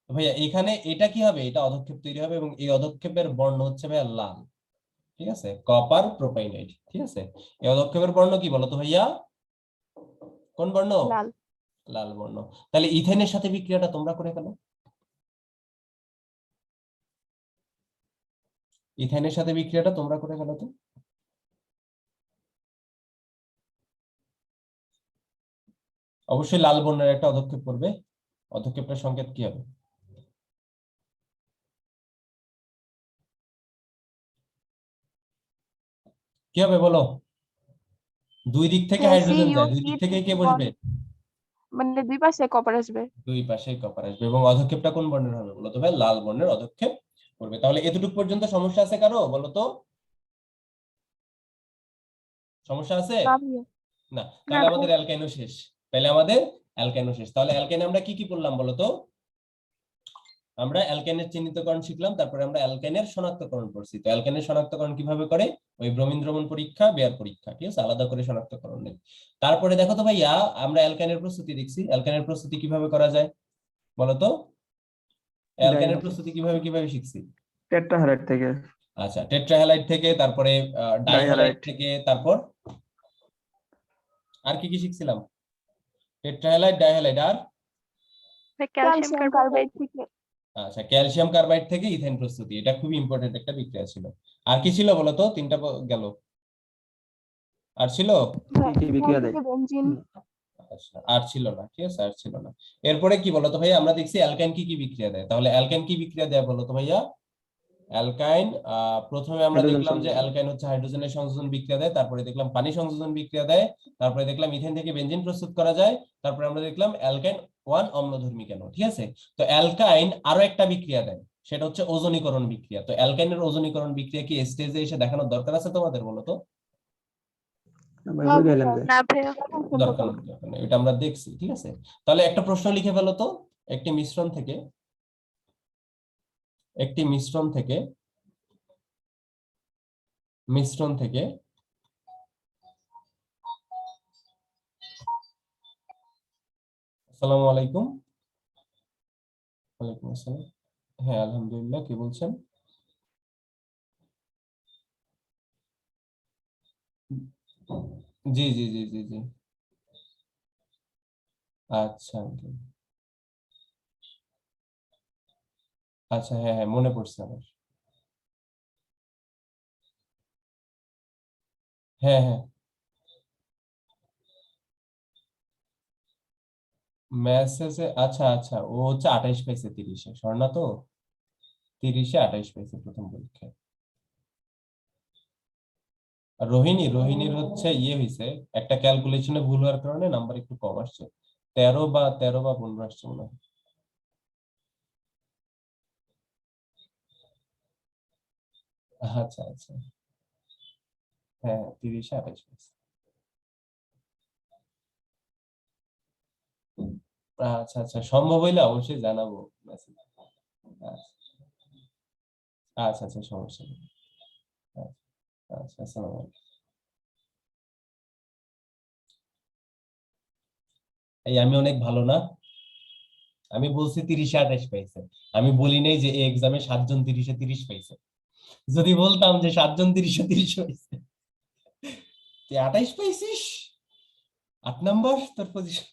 তো ভাইয়া এখানে এটা কি হবে, এটা অধক্ষেপ তৈরি হবে, এবং এই অধক্ষেপের বর্ণ হচ্ছে ভাইয়া লাল। ঠিক আছে, কপার প্রোপাইনাইড। ঠিক আছে, এই অধক্ষেপের বর্ণ কি বলতো ভাইয়া, কোন বর্ণ? লাল। লাল বর্ণ। তাহলে ইথেনের সাথে বিক্রিয়াটা তোমরা করে ফেলো, ইথেনের সাথে বিক্রিয়াটা তোমরা করে ফেলো তো। অবশ্যই লাল বর্ণের একটা অধক্ষেপ করবে, অধক্ষেপের সংকেত কি হবে? কি হবে বলো? 2 দিক থেকে হ্যাঁ, হাইড্রোজেন যায়, 2 দিক থেকে কে বসবে? মানে দুই পাশে কপার আসবে। 2 পাশেই কপার আসবে, এবং অধক্ষেপটা কোন বর্ণের হবে বলো তো ভাই, লাল বর্ণের অধক্ষেপ করবে। তাহলে এতটুকু পর্যন্ত সমস্যা আছে কারো বলো তো, সমস্যা আছে? না ভাইয়া। না, না তাহলে ভাইয়া। আমাদের অ্যালকাইনো শেষ। তাহলে আমাদের অ্যালকাইনো শেষ। তাহলে অ্যালকাইনে আমরা কি কি বললাম বলো তো? আমরা অ্যালকেনের চিহ্নিতকরণ শিখলাম, তারপরে আমরা অ্যালকেনের শনাক্তকরণ করছি। তো অ্যালকেনের শনাক্তকরণ কিভাবে করে? ওই ব্রোমিন দ্রবণ পরীক্ষা, বেয়ার পরীক্ষা, ঠিক আছে, আলাদা করে শনাক্তকরণ নেই। তারপরে দেখো তো ভাইয়া, আমরা অ্যালকেনের প্রস্তুতি দেখছি, অ্যালকেনের প্রস্তুতি কিভাবে করা যায় বলতো? অ্যালকেনের প্রস্তুতি কিভাবে কিভাবে শিখছি? টেট্রাহ্যালাইড থেকে, আচ্ছা, টেট্রাহ্যালাইড থেকে, তারপরে ডাইহ্যালাইড ডাইহ্যালাইড, থেকে, তারপর আর কি কি শিখছিলাম? টেট্রাহ্যালাইড, ডাইহ্যালাইড, আর ক্যালসিয়াম কার্বাইড থেকে। আচ্ছা, ক্যালসিয়াম কার্বাইড থেকে ইথেন প্রস্তুতি। এটা খুবই ইম্পর্টেন্ট একটা বিক্রিয়া ছিল। আর কি ছিল বলতো? তিনটা গেল, আর ছিল? কি কি বিক্রিয়া দেয়? আচ্ছা, আর ছিল না, ঠিক আছে, আর ছিল না। এরপরে কি বলতো ভাইয়া, আমরা দেখছি অ্যালকাইন কি কি বিক্রিয়া দেয়। তাহলে অ্যালকাইন কি বিক্রিয়া দেয় বলতো ভাইয়া? অ্যালকাইন, প্রথমে আমরা হাইড্রোজেন দেখলাম যে সংযোজন। অ্যালকাইন হচ্ছে হাইড্রোজেনের সংযোজন বিক্রিয়া দেয়, তারপরে দেখলাম পানি সংযোজন বিক্রিয়া দেয়, তারপরে দেখলাম ইথেন থেকে বেনজিন প্রস্তুত করা যায়, তারপরে আমরা দেখলাম অ্যালকাইন 1 অম্লধর্মী কেন, ঠিক আছে। তো অ্যালকাইন আরো একটা বিক্রিয়া দেয়, সেটা হচ্ছে ওজোনীকরণ বিক্রিয়া। তো অ্যালকাইনের ওজোনীকরণ বিক্রিয়া কি স্টেজে এসে দেখানোর দরকার আছে তোমাদের বলো তো? আমরা বুঝাইলাম যে না ভাইয়া। দরকার নেই, এটা আমরা দেখছি, ঠিক আছে। তাহলে একটা প্রশ্ন লিখে ফেলো তো, একটি মিশ্রণ থেকে আসসালামু আলাইকুম। ওয়ালাইকুম আসসালাম। হ্যাঁ আলহামদুলিল্লাহ, কে বলছেন? জি জি জি জি জি। আচ্ছা uncle। আচ্ছা, হ্যাঁ হ্যাঁ, মনে পড়ছে আমার। হ্যাঁ হ্যাঁ, মেসেজে, আচ্ছা আচ্ছা, ও হচ্ছে 28 পাইছে 30-এ, স্বর্ণা তো 30-এ 28 পাইছে প্রথম পরীক্ষায়। আর রোহিণীর হচ্ছে ইয়ে হয়েছে, একটা ক্যালকুলেশনে ভুল হওয়ার কারণে নাম্বার একটু কম আসছে, 13 বা 15 আসছে মনে হয়। আচ্ছা আচ্ছা, হ্যাঁ 30-এ 28 পাইছে। আচ্ছা আচ্ছা, সম্ভব হইলে অবশ্যই জানাবো মেসেজ। আচ্ছা আচ্ছা, সমস্যা নেই। আচ্ছা আচ্ছা, আসসালামু আলাইকুম। এই আমি অনেক ভালো না? আমি বলছি 30-এ 28 পাইছে, আমি বলি নাই যে এই এক্সামে 7 জন 30-এ 30 পাইছে। যদি বলতাম যে 7 জন 30-এ 30 পাইছে, তুই 28 পাইছিস, 8 নাম্বার তোর পজিশন,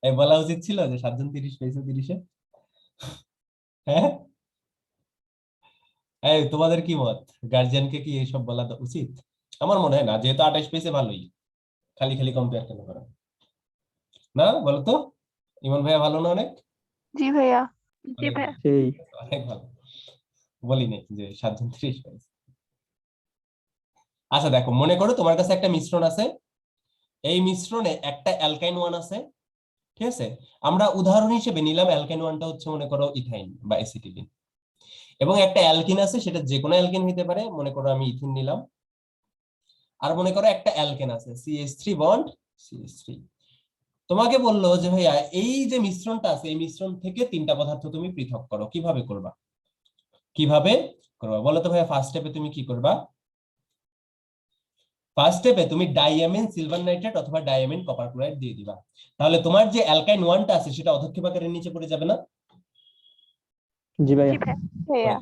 এই বলা উচিত ছিল যে 7 জন 30 পাইছে 30-এ। হ্যাঁ, এই তোমাদের কি মত? গার্জিয়ানকে কি এইসব বলা উচিত? আমার মনে হয় না, যেহেতু 28 পেয়েছে ভালোই, খালি খালি কম্পেয়ার কেন করা, না বলো তো? ইমন ভাইয়া ভালো না অনেক? জি ভাইয়া। জি অনেক ভাইয়া। ভালো, সেই অনেক ভালো। বলি নাই যে 7 জন 30 পাইছে। আচ্ছা দেখো, মনে করো তোমার কাছে একটা মিশ্রণ আছে, এই মিশ্রণে একটা অ্যালকাইন 1 আছে, ঠিক আছে। আমরা উদাহরণ হিসেবে নিলাম অ্যালকাইন 1টা হচ্ছে মনে করো ইথাইন বা অ্যাসিটিলিন, এবং একটা অ্যালকিন আছে, সেটা যে কোনো অ্যালকিন হতে পারে, মনে করো আমি ইথিন নিলাম। আর মনে করো একটা অ্যালকেন আছে, CH3 বন্ড CH3। তোমাকে বললো যে ভাইয়া এই যে মিশ্রণটা আছে, এই মিশ্রণ থেকে 3টা পদার্থ তুমি পৃথক করো, কিভাবে করবা? বলো তো ভাইয়া। ফার্স্ট স্টেপে তুমি কি করবা? ফার্স্ট স্টেপে তুমি ডাইয়ামিন সিলভার নাইট্রেট অথবা ডাইয়ামিন কপার ক্লোরাইড দিয়ে দিবা। তাহলে তোমার যে অ্যালকাইন 1টা আছে সেটা অধক্ষেপ আকারের নিচে পড়ে যাবে না? জি ভাইয়া। জি ভাইয়া।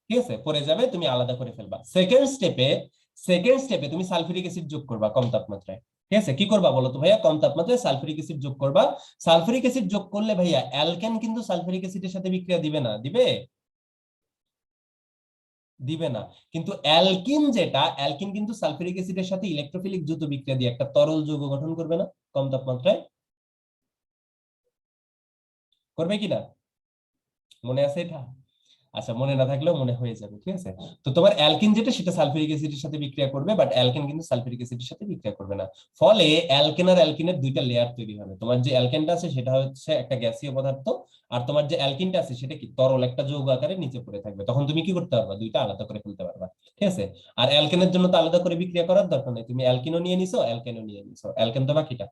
ঠিক আছে, পড়ে যাবে, তুমি আলাদা করে ফেলবা। সেকেন্ড স্টেপে তুমি সালফিউরিক অ্যাসিড যোগ করবা কম তাপমাত্রায়। ঠিক আছে, কি করবা বলো তো ভাইয়া? কম তাপমাত্রায় সালফিউরিক অ্যাসিড যোগ করবা। সালফিউরিক অ্যাসিড যোগ করলে ভাইয়া অ্যালকেন কিন্তু সালফিউরিক অ্যাসিডের সাথে বিক্রিয়া দিবে না, দিবে? দিবে না। কিন্তু অ্যালকিন কিন্তু সালফিউরিক অ্যাসিডের সাথে ইলেকট্রোফিলিক দ্রুত বিক্রিয়া দিয়ে একটা তরল যৌগ গঠন করবে না কম তাপমাত্রায়? করবে কিনা, মনে আছে এটা? আচ্ছা, মনে না থাকলেও মনে হয়ে যাবে, ঠিক আছে। তো তোমার অ্যালকিন যেটা, সেটা সালফিউরিক অ্যাসিডের সাথে বিক্রিয়া করবে, বাট অ্যালকেন কিন্তু সালফিউরিক অ্যাসিডের সাথে বিক্রিয়া করবে না। ফলে অ্যালকেন আর অ্যালকিনের দুইটা লেয়ার তৈরি হবে। তোমার যে অ্যালকেনটা আছে সেটা হচ্ছে একটা গ্যাসীয় পদার্থ, আর তোমার যে অ্যালকিনটা আছে সেটা কি তরল একটা যৌগ আকারে নিচে পড়ে থাকবে। তখন তুমি কি করতে পারবা? দুইটা আলাদা করে ফেলতে পারবা, ঠিক আছে। আর অ্যালকেনের জন্য তো আলাদা করে বিক্রিয়া করার দরকার নেই, তুমি অ্যালকিনও নিয়ে নিছো, অ্যালকেনও নিয়ে নিছো, অ্যালকেন তো বাকিটা।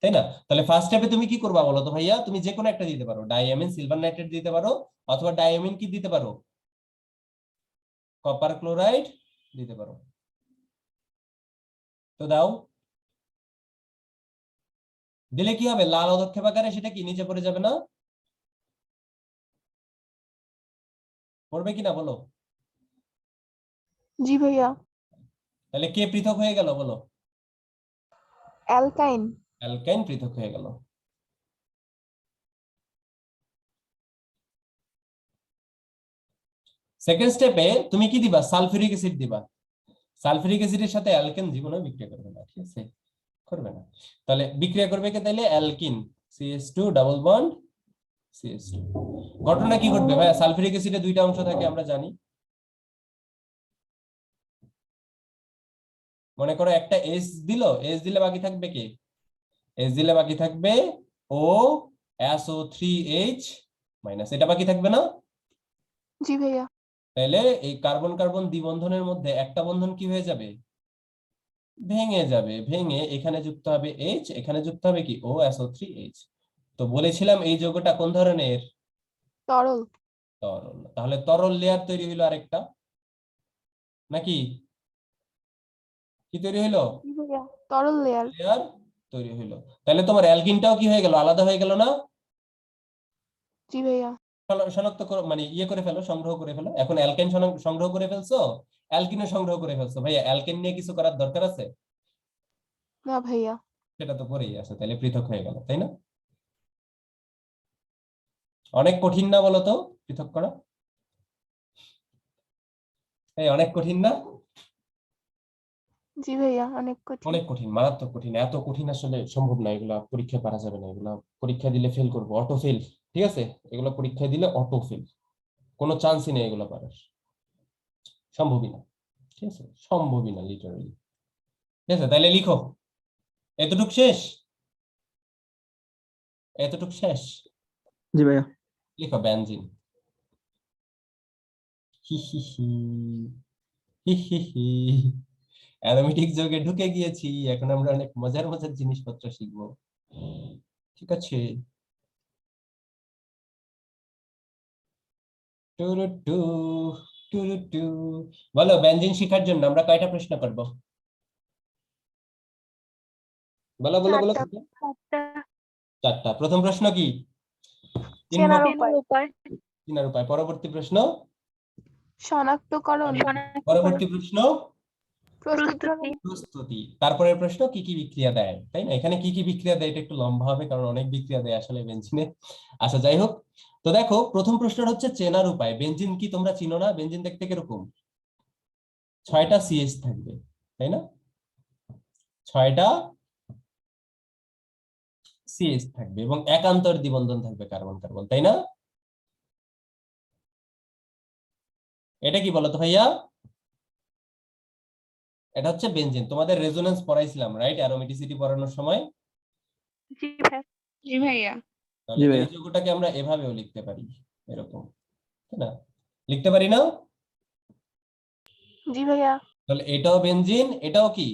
তাই না? তাহলে ফার্স্ট স্টেপে তুমি কি করবা বলো তো ভাইয়া? তুমি যে কোনো একটা দিতে পারো, ডাইঅ্যামিন সিলভার নাইট্রেট দিতে পারো, অথবা ডাইঅ্যামিন কি দিতে পারো, কপার ক্লোরাইড দিতে পারো। তো দাও, দিলে কি হবে? লাল অধক্ষেপ আকারে সেটা কি নিচে পড়ে যাবে না? পড়বে কিনা বলো? জি ভাইয়া। তাহলে কে পৃথক হয়ে গেল বলো? অ্যালকাইন। অ্যালকাইন পৃথক হয়ে গেল। সেকেন্ড স্টেপে তুমি কি দিবা? সালফিউরিক অ্যাসিড দিবা। সালফিউরিক অ্যাসিডের সাথে অ্যালকেন জীবনে বিক্রিয়া করবে না, ঠিক আছে? করবে না। তাহলে বিক্রিয়া করবে কে? তাহলে alkyne, CH2 double bond CH2। ঘটনা কি ঘটবে ভাই? সালফিউরিক অ্যাসিডে দুইটা অংশ থাকে আমরা জানি। মনে করো একটা H দিল, H দিলে বাকি থাকবে কে? H দিলে বাকি থাকবে O SO3H মাইনাস, এটা বাকি থাকবে না? জি ভাইয়া। তাহলে এই কার্বন কার্বন দ্বিবন্ধনের মধ্যে একটা বন্ধন কি হয়ে যাবে? ভেঙে যাবে। ভেঙে এখানে যুক্ত হবে H, এখানে যুক্ত হবে কি? O SO3H। তো বলেছিলাম এই যৌগটা কোন ধরনের? তরল। তরল। তাহলে তরল লেয়ার তৈরি হইলো আরেকটা, নাকি কি তৈরি হইলো? জি ভাইয়া, তরল লেয়ার। লেয়ার তৈরি হইলো। তাহলে তোমার অ্যালকিনটাও কি হয়ে গেল? আলাদা হয়ে গেল না? জি ভাইয়া। শনাক্ত করো, মানে ইয়ে করে ফেলো, সংগ্রহ করে ফেলো। এখন অ্যালকেন সংগ্রহ করে ফেলছো, অ্যালকিনও সংগ্রহ করে ফেলছো। ভাইয়া অ্যালকেন নিয়ে কিছু করার দরকার আছে? না ভাইয়া। সেটা তো পরেই আছে, তাহলে পৃথক হয়ে গেল, তাই না? অনেক কঠিন না বলো তো পৃথক করা? এই অনেক কঠিন না? জি ভাইয়া, অনেক কঠিন। অনেক কঠিন, মারাত্মক কঠিন। এত কঠিন আসলে সম্ভব না, এগুলা পরীক্ষায় পারা যাবে না। এগুলা পরীক্ষা দিলে ফেল করবো, অটো ফেল। ঠিক আছে, এগুলো পরীক্ষায় দিলে অটো ফেল, কোনো চান্সই নেই এগুলো পারার, সম্ভবই না। ঠিক আছে, সম্ভবই না লিটারালি। ঠিক আছে, তাহলে লিখো। এতটুক শেষ? এতটুক শেষ? জি ভাইয়া। লিখো বেনজিন। হি হি হি হি হি হি। অ্যারোমেটিক যৌগে ঢুকে গিয়েছি, এখন আমরা অনেক মজার মজার জিনিসপত্র শিখবো। ঠিক আছে। টুরুটু টুরুটু। বলো, বেনজিন শেখার জন্য আমরা কয়টা প্রশ্ন করব? বলো বলো বলো। চারটা। চারটা। চারটা। প্রথম প্রশ্ন কি? চেনার তিনভাবে উপায়। উপায়। চিনার উপায়। পরবর্তী প্রশ্ন শনাক্তকরণ। পরবর্তী প্রশ্ন প্রস্তুতকরণ। প্রস্তুতি। প্রস্তুতি। তারপরের প্রশ্ন কি কি বিক্রিয়া দেয়, তাই না? এখানে কি কি বিক্রিয়া দেয় এটা একটু লম্বা হবে, কারণ অনেক বিক্রিয়া দেয় আসলে বেনজিনে। আচ্ছা যাই হোক, তো দেখো প্রথম প্রশ্নটা হচ্ছে চেনার উপায়। বেনজিন কি তোমরা চিনো না? বেনজিন দেখতে কিরকম? 6টা CH থাকবে, তাই না? 6টা CH থাকবে এবং একান্তর দ্বিবন্ধন থাকবে কার্বন কার্বন, তাই না? এটা কি বলতো ভাইয়া? এটা হচ্ছে বেনজিন। তোমাদের রেজোনেন্স পড়াইছিলাম, রাইট? অ্যারোমেটিসিটি পড়ানোর সময়। জি ভাইয়া। জি ভাইয়া। তাহলে জি এই ভাইয়া। যৌগটাকে আমরা এভাবেও লিখতে পারি, এরকম, তাই না? লিখতে পারি না? জি ভাইয়া। তাহলে এটাও বেনজিন, এটাও কি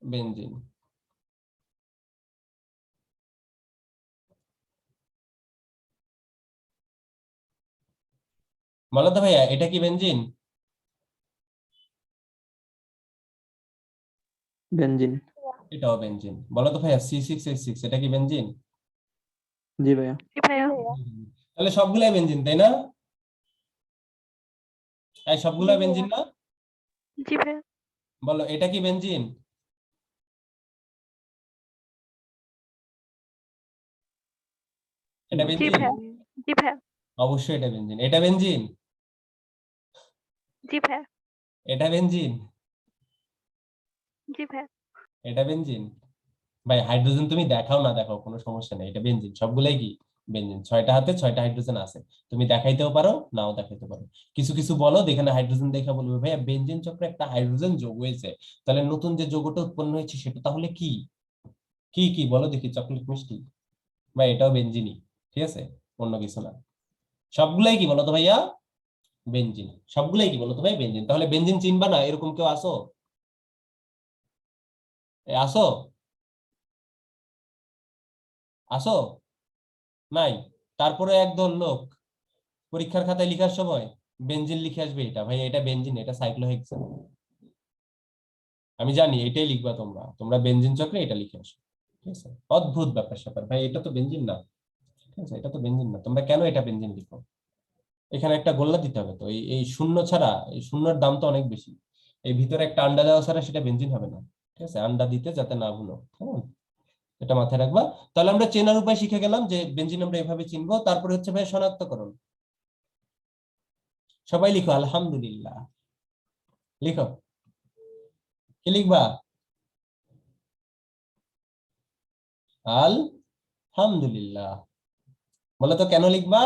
বেনজিন। বলো তো ভাইয়া, এটা কি বেনজিন? বেনজিন। এটাও বেনজিন। বলো তো ভাইয়া, C6H6 এটা কি বেনজিন? জি ভাইয়া। জি ভাইয়া। তাহলে সবগুলাই বেনজিন, তাই না? এই সবগুলাই বেনজিন না? জি ভাইয়া। বলো, এটা কি বেনজিন? এটা জি বেনজিন? ভাইয়া। জি ভাইয়া। অবশ্যই এটা বেনজিন। এটা বেনজিন? জি ভাইয়া। এটা বেনজিন? জি ভাইয়া। এটা বেনজিন? ভাই হাইড্রোজেন তুমি দেখাও না দেখাও, কোনো সমস্যা নেই, এটা বেনজিন। সবগুলাই কি বেনজিন। 6টা হাতে 6টা হাইড্রোজেন আছে, তুমি দেখাইতেও পারো নাও দেখাইতে পারো। কিছু কিছু বলো যেখানে হাইড্রোজেন দেখা বলবে ভাইয়া বেনজিন চক্রে একটা হাইড্রোজেন যোগ হয়েছে, তাহলে নতুন যে যৌগটা উৎপন্ন হয়েছে সেটা তাহলে কি? কি কি বলো দেখি, চকলেট মিষ্টি? ভাই এটাও বেনজিনই, ঠিক আছে, অন্য কিছু না। সবগুলাই কি বলো তো ভাইয়া? বেনজিন। সবগুলাই কি বলো তো ভাই? বেনজিন। তাহলে বেনজিন চিনবা না এরকম কেউ আসো? আসো? আসো? নাই? তারপরে একদল লোক পরীক্ষার খাতায় লেখার সময় বেনজিন লিখে আসবে, এটা ভাই এটা বেনজিন, এটা সাইক্লোহেক্সেন। আমি জানি এটাই লিখবা তোমরা, তোমরা বেনজিন চক্রে এটা লিখে আসো। ঠিক আছে, অদ্ভুত ব্যাপার স্যাপার ভাই, এটা তো বেনজিন না। ঠিক আছে, এটা তো বেনজিন না, তোমরা কেন এটা বেনজিন লিখো? এখানে একটা গোল্লা দিতে হবে তো, এই এই শূন্য ছাড়া, এই শূন্যর দাম তো অনেক বেশি, এই ভিতরে একটা আন্ডা দেওয়া ছাড়া সেটা বেনজিন হবে না। ঠিক আছে, আন্ডা দিতে যাতে না ভুলো, কেমন? এটা মাথায় রাখবা। তাহলে আমরা চেনার উপায় শিখে গেলাম যে বেনজিন আমরা এভাবে চিনবো। তারপরে হচ্ছে ভাই শনাক্তকরণ। সবাই লিখো আলহামদুলিল্লাহ, লিখো। কি লিখবা? আলহামদুলিল্লাহ। বলো তো কেন লিখবা?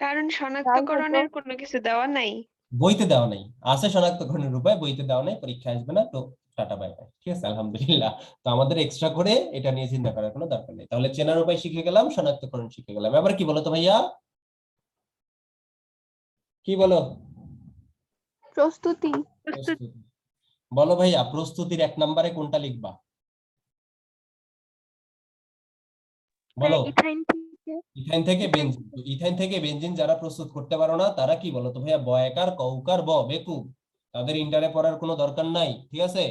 কারণ শনাক্তকরণের কোনো কিছু দেওয়া নাই। বইতে দেওয়া নাই, আছে শনাক্তকরণের উপায়, বইতে দেওয়া নাই, পরীক্ষা আসবে না তো। Tata bye bye. ঠিক আছে, আলহামদুলিল্লাহ। তো আমাদের এক্সট্রা করে এটা নিয়ে চিন্তা করার কোনো দরকার নেই। তাহলে চেনার উপায় শিখে গেলাম, শনাক্তকরণ শিখে গেলাম। এবার কি বলো তো ভাইয়া? কি বলো? প্রস্তুতি। প্রস্তুতি। বলো ভাইয়া, প্রস্তুতির 1 নম্বরে কোনটা লিখবা? বলো। ইথাইন থেকে ইথাইন থেকে ইথাইন বেনজিন। তো ইথাইন থেকে বেনজিন যারা প্রস্তুত করতে পারো না তারা কি বলো তো ভাইয়া? বয়াকার, কউকার, বেকুব। তাদের ইন্টারে পড়ার কোনো দরকার নাই। ঠিক আছে,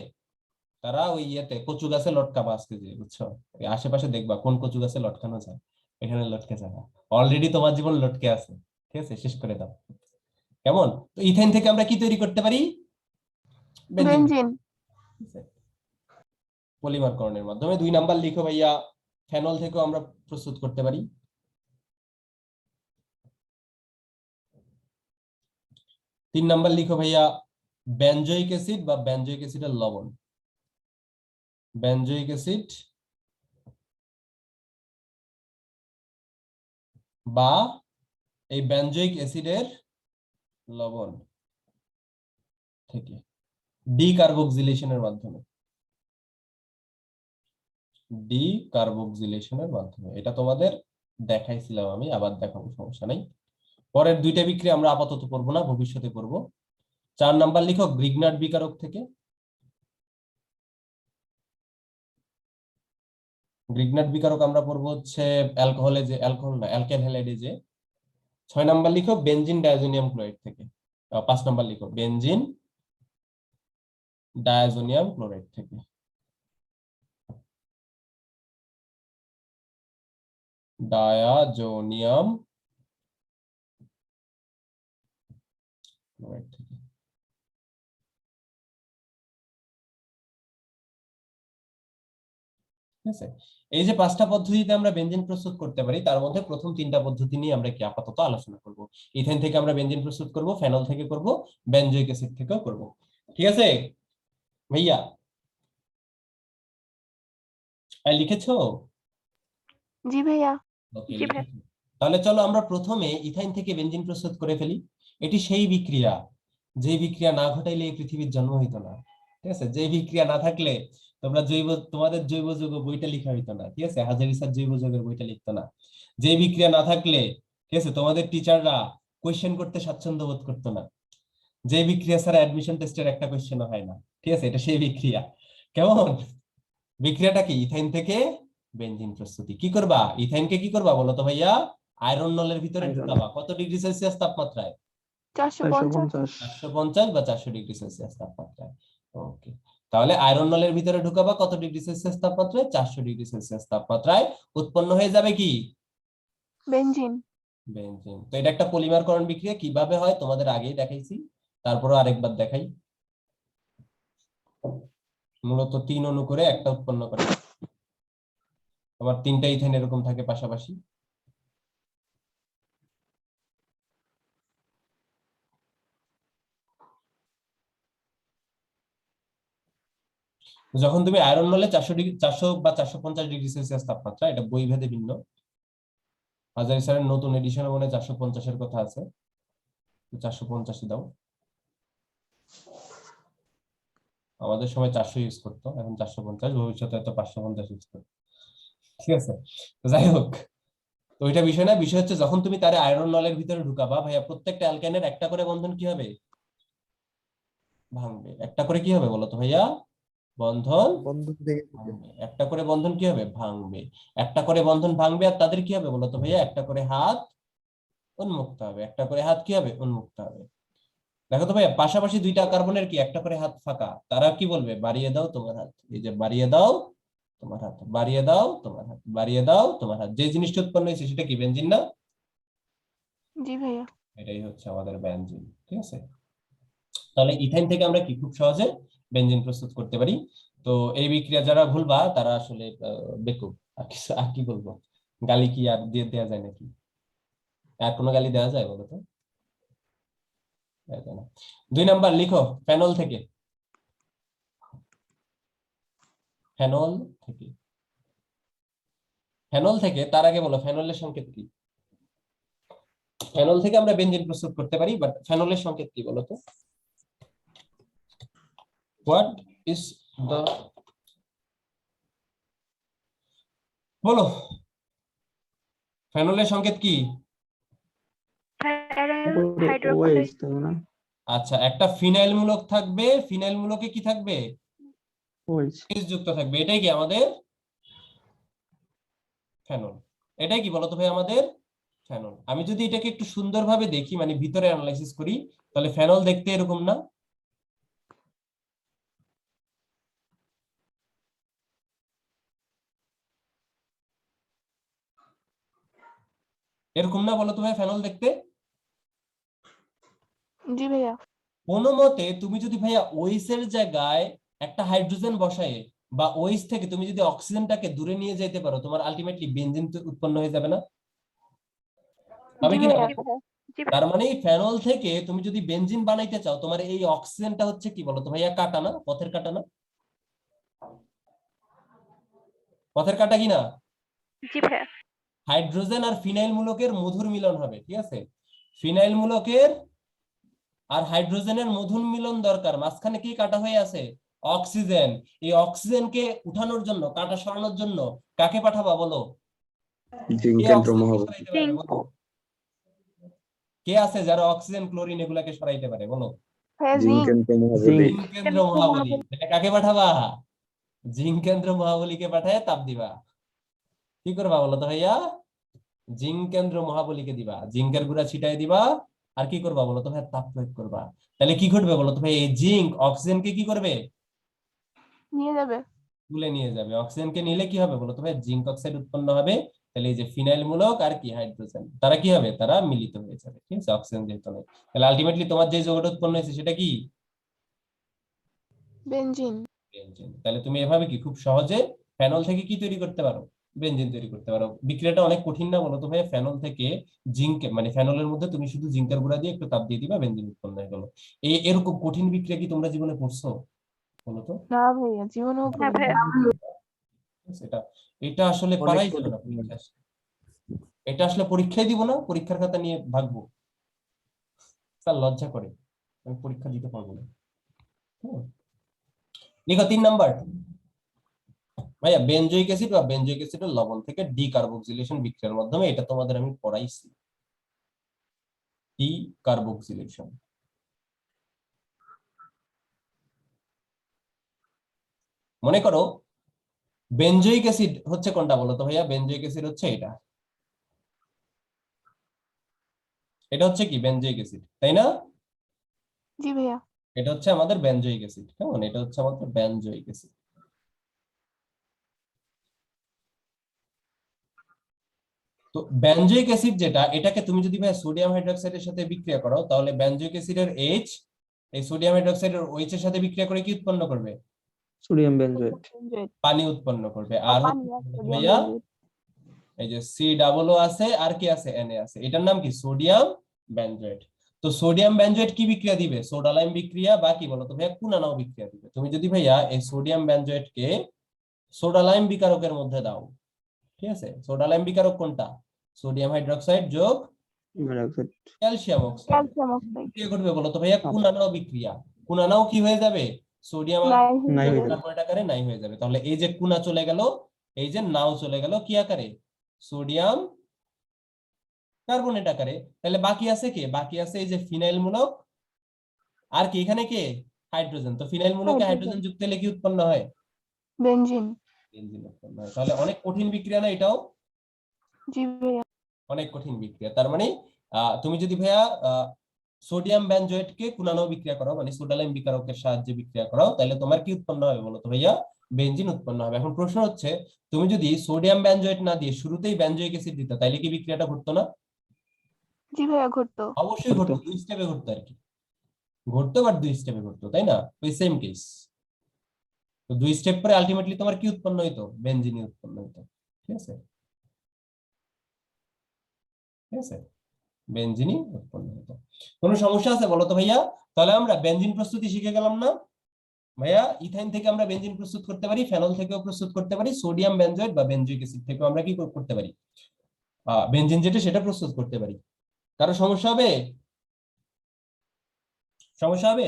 তারা ওই ইয়েতে কচু গাছে লটকাবা আজকে, যে বুঝছো, ওই আশেপাশে দেখবা কোন কচু গাছে লটকানো যায়, এখানে লটকে যাবা। অলরেডি তোমার জীবন লটকে আছে। ঠিক আছে, শেষ করে দাও। কেমন? তো ইথাইন থেকে আমরা কি তৈরি করতে পারি? বেনজিন। বেনজিন। পলিমারকরণের মাধ্যমে। 2 নাম্বার লিখো ভাইয়া, ফেনল থেকেও আমরা প্রস্তুত করতে পারি। 3 নাম্বার লিখো ভাইয়া, বেনজোইক অ্যাসিড বা বেনজোইক অ্যাসিডের লবণ। বেনজোইক অ্যাসিড বা এই বেনজোইক অ্যাসিডের লবণ থেকে ডিকার্বক্সিলেশনের মাধ্যমে। ডিকার্বক্সিলেশনের মাধ্যমে, এটা তোমাদের দেখাইছিলাম আমি, আবার দেখাবো, সমস্যা নাই। পরের 2টা বিক্রিয়া আমরা আপাতত পড়বো না, ভবিষ্যতে পড়বো। 4 নাম্বার লিখো, গ্রিগনার্ড বিকারক থেকে। গ্রিগনার্ড বিকারক আমরা পড়বো হচ্ছে অ্যালকোহলে, যে অ্যালকোহল না, অ্যালকেন হ্যালাইডে যে। 6 নাম্বার লিখো, বেনজিন ডায়াজোনিয়াম ক্লোরাইড থেকে। 5 নাম্বার লিখো, বেনজিন ডায়াজোনিয়াম ক্লোরাইড থেকে। ডায়াজোনিয়াম ক্লোরাইড থেকে। ঠিক আছে, এই যে 5টা পদ্ধতিতে আমরা বেনজিন প্রস্তুত করতে পারি, তার মধ্যে প্রথম 3টা পদ্ধতি নিয়ে আমরা কি আপাতত আলোচনা করব। ইথেন থেকে আমরা বেনজিন প্রস্তুত করব, ফেনল থেকে করব, বেনজোইক অ্যাসিড থেকেও করব। ঠিক আছে ভাইয়া? লিখেছো? জি ভাইয়া। ওকে, জি ভাই। লিখেছো। তাহলে চলো আমরা প্রথমে ইথাইন থেকে বেনজিন প্রস্তুত করে ফেলি। এটি সেই বিক্রিয়া, যে বিক্রিয়া না ঘটাইলে এই পৃথিবীর জন্ম হইতো না। ঠিক আছে, যে বিক্রিয়া না থাকলে তোমরা তোমাদের জৈব যৌগ বইটা লেখা হইতো না। ঠিক আছে, হাজারি স্যার জৈব যৌগের বইটা লিখতো না। যে বিক্রিয়া না থাকলে, ঠিক আছে, তোমাদের টিচাররা কোয়েশ্চেন করতে স্বাচ্ছন্দ্য বোধ করতো না। যে বিক্রিয়া ছাড়া অ্যাডমিশন টেস্টের একটা কোয়েশ্চেনও হয় না। ঠিক আছে, এটা সেই বিক্রিয়া। কেমন? বিক্রিয়াটা কি? ইথাইন থেকে বেনজিন প্রস্তুতি। কি করবা? ইথাইনকে কি করবা বলো তো ভাইয়া? আয়রন নলের ভিতরে আয়রন। ঢুকাবা। কত ডিগ্রি সেলসিয়াস তাপমাত্রায়? 450। 450 বা 400 ডিগ্রি সেলসিয়াস তাপমাত্রায়। ওকে, তাহলে আয়রন নলের ভিতরে ঢুকাবা কত ডিগ্রি সেলসিয়াস তাপমাত্রায়? 400 ডিগ্রি সেলসিয়াস তাপমাত্রায়। উৎপন্ন হয়ে যাবে কি? বেনজিন। বেনজিন। তো এটা একটা পলিমারকরণ বিক্রিয়া। কিভাবে হয় তোমাদের আগেই দেখাইছি, তারপরে আরেকবার দেখাই। মূলত 3 অণু করে একটা উৎপন্ন করে। তোমার 3টা ইথেন এরকম থাকে পাশাপাশি। যখন তুমি আয়রন নলে 400 বা 450 ডিগ্রি সেলসিয়াস তাপমাত্রা, এটা বই ভেদে ভিন্ন। হাজারি স্যারের নতুন এডিশনে মনে হয় 450 এর কথা আছে, 450 দাও। আমাদের সময় 400 ইউজ করতো, এখন 450, ভবিষ্যতে হয়তো 550 ইউজ করবে। ঠিক আছে, যাই হোক, তো ওইটা বিষয় না। বিষয় হচ্ছে যখন তুমি তারে আয়রন নলের ভিতরে ঢুকাবা ভাইয়া, প্রত্যেকটা অ্যালকেনের একটা করে বন্ধন কি হবে? ভাঙবে। একটা করে কি হবে বলো তো ভাইয়া? বন্ধন বন্ধন ভেঙে যাবে। ভাঙবে। একটা করে বন্ধন কি হবে? ভাঙবে। একটা করে বন্ধন ভাঙবে, আর তাদের কি হবে বলতো ভাইয়া? একটা করে হাত উন্মুক্ত হবে। একটা করে হাত কি হবে? উন্মুক্ত হবে। দেখো তো ভাইয়া, পাশাপাশি দুইটা কার্বনের কি একটা করে হাত ফাঁকা, তারা কি বলবে? বাড়িয়ে দাও তোমার হাত। এই যে বাড়িয়ে দাও তোমার হাত, বাড়িয়ে দাও তোমার হাত, বাড়িয়ে দাও তোমার হাত। যে জিনিসটা উৎপন্ন হয়েছে সেটা কি? বেনজিন না? জি ভাইয়া। এটাই হচ্ছে আমাদের বেনজিন। ঠিক আছে, তাহলে ইথাইন থেকে আমরা কি খুব সহজে বেনজিন প্রস্তুত করতে পারি। তো এই বিক্রিয়া যারা ভুলবা তারা আসলে বেকুব। আর কি বলবো, গালি কি আর দিয়ে দেওয়া যায় নাকি? আর কোনো গালি দেওয়া যায় বলো তো? দেওয়া যায় না। 2 নাম্বার লিখো, ফেনল থেকে। ফেনল থেকে, ফেনল থেকে তার আগে বলো ফেনলের সংকেত কি? ফেনল থেকে আমরা বেনজিন প্রস্তুত করতে পারি, বাট ফেনলের সংকেত কি বলো তো? হোয়াট ইজ দ্য, বলো, ফেনলের সংকেত কি? ওএইচ তাই না? আচ্ছা, একটা ফিনাইল মূলক থাকবে, ফিনাইল মূলকে কি থাকবে? ওএইচ। H যুক্ত থাকবে। এটাই কি আমাদের ফেনল? এটাই কি বলতো ভাই আমাদের ফেনল? আমি যদি এটাকে একটু সুন্দরভাবে দেখি, মানে ভিতরে অ্যানালাইসিস করি, তাহলে ফেনল দেখতে এরকম না? এরকম না বলতো ভাই ফেনল দেখতে? জি ভাইয়া। কোনো মতে তুমি যদি ভাইয়া ওইস এর জায়গায় একটা হাইড্রোজেন বসায়, বা ওইস থেকে তুমি যদি অক্সিজেনটাকে দূরে নিয়ে যেতে পারো, তোমার আলটিমেটলি বেনজিন উৎপন্ন হয়ে যাবে না? হবে জি কি না? ভাইয়া। জি তার মানে ফেনল থেকে তুমি যদি বেনজিন বানাইতে চাও, তোমার এই অক্সিজেনটা হচ্ছে কি বলতো ভাইয়া? কাটা না? পথের কাটা না? পথের কাটা কি না? জি ভাইয়া। হাইড্রোজেন আর ফিনাইল মূলকের মধুর মিলন হবে। ঠিক আছে, ফিনাইল মূলকের আর হাইড্রোজেনের মধুর মিলন দরকার। মাঝখানে কি কাটা হয়ে আছে? অক্সিজেন। এই অক্সিজেনকে উঠানোর জন্য, কাটা সরানোর জন্য কাকে পাঠাবা বলো? কে জিঙ্কেন্দ্র অক্সিজেনকে মহাবলী। সরাইতে পারবে বলো? কে আছে যারা অক্সিজেন ক্লোরিন এগুলাকে সরাইতে পারে বলো? ভাইয়া জিঙ্ক। জিঙ্কেন্দ্র মহাবলী। জিঙ্কেন্দ্র মহাবলী। এটা কাকে পাঠাবা? জিঙ্কেন্দ্র মহাবলীকে পাঠায় তাপ দিবা। কি করবা বলো তো ভাইয়া? জিঙ্কেন্দ্র মহাবলীকে দিবা, জিঙ্কের গুঁড়া ছিটাই দিবা, আর কি করবা বলো তো ভাই? তাপ প্রয়োগ করবা। তাহলে কি ঘটবে বলো তো ভাই? এই জিঙ্ক অক্সিজেনকে কি করবে? নিয়ে যাবে। তুলে নিয়ে যাবে। অক্সিজেনকে নিলে কি হবে বলো তো ভাই? জিঙ্ক অক্সাইড উৎপন্ন হবে। তাহলে এই যে ফিনাইল মূলক আর কি হাইড্রোজেন, তারা কি হবে? তারা মিলিত হয়ে যাবে। ঠিক আছে, অক্সিজেন যেহেতু নেই, তাহলে আলটিমেটলি তোমার যে যৌগটা উৎপন্ন হয়েছে সেটা কি? বেনজিন। বেনজিন। তাহলে তুমি এভাবে কি খুব সহজে ফেনল থেকে কি তৈরি করতে পারো? বেনজিন তৈরি করতে পারো। বিক্রিয়াটা অনেক কঠিন না বলতো ভাই? ফেনল থেকে জিঙ্ক, মানে ফেনলের মধ্যে তুমি শুধু জিঙ্কের গুঁড়া দিয়ে একটু তাপ দিয়ে দিবা, বেনজিন উৎপন্ন হয়ে গেল। এরকম কঠিন বিক্রিয়া কি তোমরা জীবনে পড়ছো বলো তো? না ভাইয়া, জীবনেও না পড়িনি। ভাইয়া। এটা এটা আসলে অনেক পারাই যাবে কঠিন। না পরীক্ষায় আসলে। এটা আসলে পরীক্ষায় দিব না, পরীক্ষার খাতা নিয়ে ভাগবো? স্যার লজ্জা করে, আমি পরীক্ষা দিতে পারবো না। হুম। লিখো 3 নাম্বার। ভাইয়া বেনজোইক অ্যাসিড বা বেনজোইক অ্যাসিডের লবণ থেকে ডিকার্বক্সিলেশন বিক্রিয়ার মাধ্যমে, এটা তোমাদের আমি পড়াইছি। ডিকার্বক্সিলেশন, মনে করো বেনজোইক অ্যাসিড হচ্ছে কোনটা বলো তো ভাইয়া? বেনজোইক অ্যাসিড হচ্ছে এটা। এটা হচ্ছে কি? বেনজোইক অ্যাসিড, তাই না? জি ভাইয়া। এটা হচ্ছে আমাদের বেনজোইক অ্যাসিড। কেমন? এটা হচ্ছে আমাদের বেনজোইক অ্যাসিড। তো বেনজোইক অ্যাসিড যেটা, এটাকে তুমি যদি ভাই সোডিয়াম হাইড্রোক্সাইডের সাথে বিক্রিয়া করো, তাহলে বেনজোইক অ্যাসিডের H এই সোডিয়াম হাইড্রোক্সাইডের OH এর সাথে বিক্রিয়া করে কি উৎপন্ন করবে? Sodium benzoate. বেনজয়েট। পানি উৎপন্ন করবে। ও আর পানি আর সোডিয়াম ভাইয়া বেনজয়েট। এই যে COO আছে, আর কি আছে? Na আছে। এটার নাম কি? Sodium benzoate. তো সোডিয়াম বেনজয়েট কি বিক্রিয়া দিবে? সোডা লাইম বিক্রিয়া, বা কি বলতো ভাইয়া? কুনানাও বিক্রিয়া দিবে। তুমি যদি ভাইয়া এই সোডিয়াম বেনজয়েটকে সোডা লাইম বিকারকের মধ্যে দাও, ঠিক আছে? সোডা লাইম বিকারক কোনটা? সোডিয়াম হাইড্রোক্সাইড যোগ hydroxide. Calcium oxide. Calcium oxide. বিক্রিয়া ঘটবে বলতো ভাইয়া? কুনানাও বিক্রিয়া। কুনানাও কি হয়ে যাবে? সোডিয়াম আর নাই হয়ে নাই হয়ে যাবে। যাবে। কার্বনেট আকারে নাই হয়ে যাবে। তাহলে এই যে কুনা চলে গেল, এই যে নাও চলে গেল কি আকারে? সোডিয়াম কার্বনেট আকারে। তাহলে বাকি আছে কে? বাকি আছে এই যে ফিনাইল মূলক, আর কি এখানে কে? হাইড্রোজেন। তো ফিনাইল মূলকে হাইড্রোজেন। হাইড্রোজেন যুক্ত হলে কি উৎপন্ন হয়? বেনজিন। বেনজিন উৎপন্ন হয়। তাহলে অনেক কঠিন বিক্রিয়া না এটাও? জি ভাইয়া। অনেক কঠিন বিক্রিয়া। তার মানে তুমি যদি ভাইয়া সোডিয়াম বেনজয়েটকে কুনানো বিক্রিয়া করো, মানে সোডালাইম বিকারকের সাহায্যে বিক্রিয়া করো, তাহলে তোমার কি উৎপন্ন হবে বলো তো ভাইয়া? বেনজিন উৎপন্ন হবে। এখন প্রশ্ন হচ্ছে, তুমি যদি সোডিয়াম বেনজয়েট না দিয়ে শুরুতেই বেনজয়িক অ্যাসিড দিতে, তাহলে কি বিক্রিয়াটা ঘটতো না? জি ভাইয়া ঘটতো। অবশ্যই ঘটতো, 2 স্টেপে ঘটতো আর কি। ঘটতো, বাট 2 স্টেপে ঘটতো, তাই না? ওই সেম কেস। তো 2 স্টেপ পরে আলটিমেটলি তোমার কি উৎপন্ন হইতো? বেনজিনই উৎপন্ন হইতো। ঠিক আছে, ঠিক আছে, বেনজিনই উৎপন্ন হতো। কোনো সমস্যা আছে বলো তো ভাইয়া? তাহলে আমরা বেনজিন প্রস্তুতি শিখে গেলাম না ভাইয়া? ইথাইন থেকে আমরা বেনজিন প্রস্তুত করতে পারি, ফেনল থেকেও প্রস্তুত করতে পারি, সোডিয়াম বেনজয়েট বা বেনজয়িক অ্যাসিড থেকেও আমরা কি করতে পারি? বেনজিন যেটা সেটা প্রস্তুত করতে পারি। কারো সমস্যা হবে? সমস্যা হবে?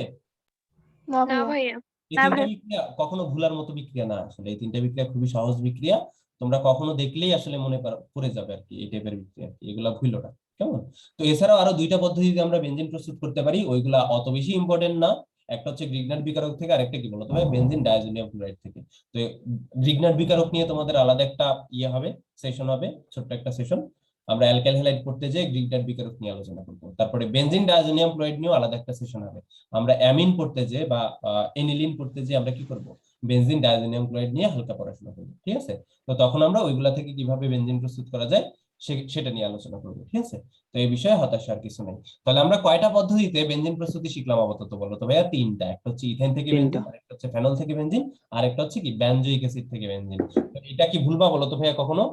না না ভাইয়া। ভাইয়া। এই না তিনটা ভাই। বিক্রিয়া কখনো ভুলার মতো বিক্রিয়া না, আসলে এই তিনটা বিক্রিয়া খুবই সহজ বিক্রিয়া। তোমরা কখনো দেখলেই আসলে মনে পড়ে যাবে আর কি, এই টাইপের বিক্রিয়া আর কি, এগুলা ভুলো না, কেমন? তো এছাড়াও আরো 2টা পদ্ধতিতে আমরা বেনজিন প্রস্তুত করতে পারি, ওইগুলা অত বেশি ইম্পর্টেন্ট না। একটা হচ্ছে গ্রিগনাট বিকারক থেকে, আরেকটা কি বলতো ভাই? বেনজিন ডায়াজোনিয়াম ক্লোরাইড থেকে। তো গ্রিগনাট বিকারক নিয়ে তোমাদের আলাদা একটা হবে, সেশন হবে, ছোট্ট একটা সেশন। আমরা অ্যালকাইল হ্যালাইড করতে যে গ্রিগনাট বিকারক নিয়ে আলোচনা করবো। তারপরে বেনজিন ডায়াজোনিয়াম ক্লোরাইড নিয়েও আলাদা একটা সেশন হবে। আমরা অ্যামিন পড়তে যে বা এনিলিন পড়তে যে আমরা কি করব? বেনজিন ডায়াজোনিয়াম ক্লোরাইড নিয়ে হালকা পড়াশোনা করব। ঠিক আছে, তো তখন আমরা ওইগুলা থেকে কিভাবে বেনজিন প্রস্তুত করা যায় সেটা নিয়ে আলোচনা করব। ঠিক আছে, তো এই বিষয়ে হতাশা আর কিছু নাই। তাহলে আমরা কয়টা পদ্ধতিতে বেনজিন প্রস্তুতি শিখলাম আপাতত বলো তো ভাইয়া? 3টা। একটা হচ্ছে ইথাইন থেকে বেনজিন, আরেকটা হচ্ছে ফেনল থেকে বেনজিন, আরেকটা হচ্ছে কি বেনজয়িক অ্যাসিড থেকে বেনজিন। তো এটা কি ভুলবা বলো তো ভাইয়া কখনো?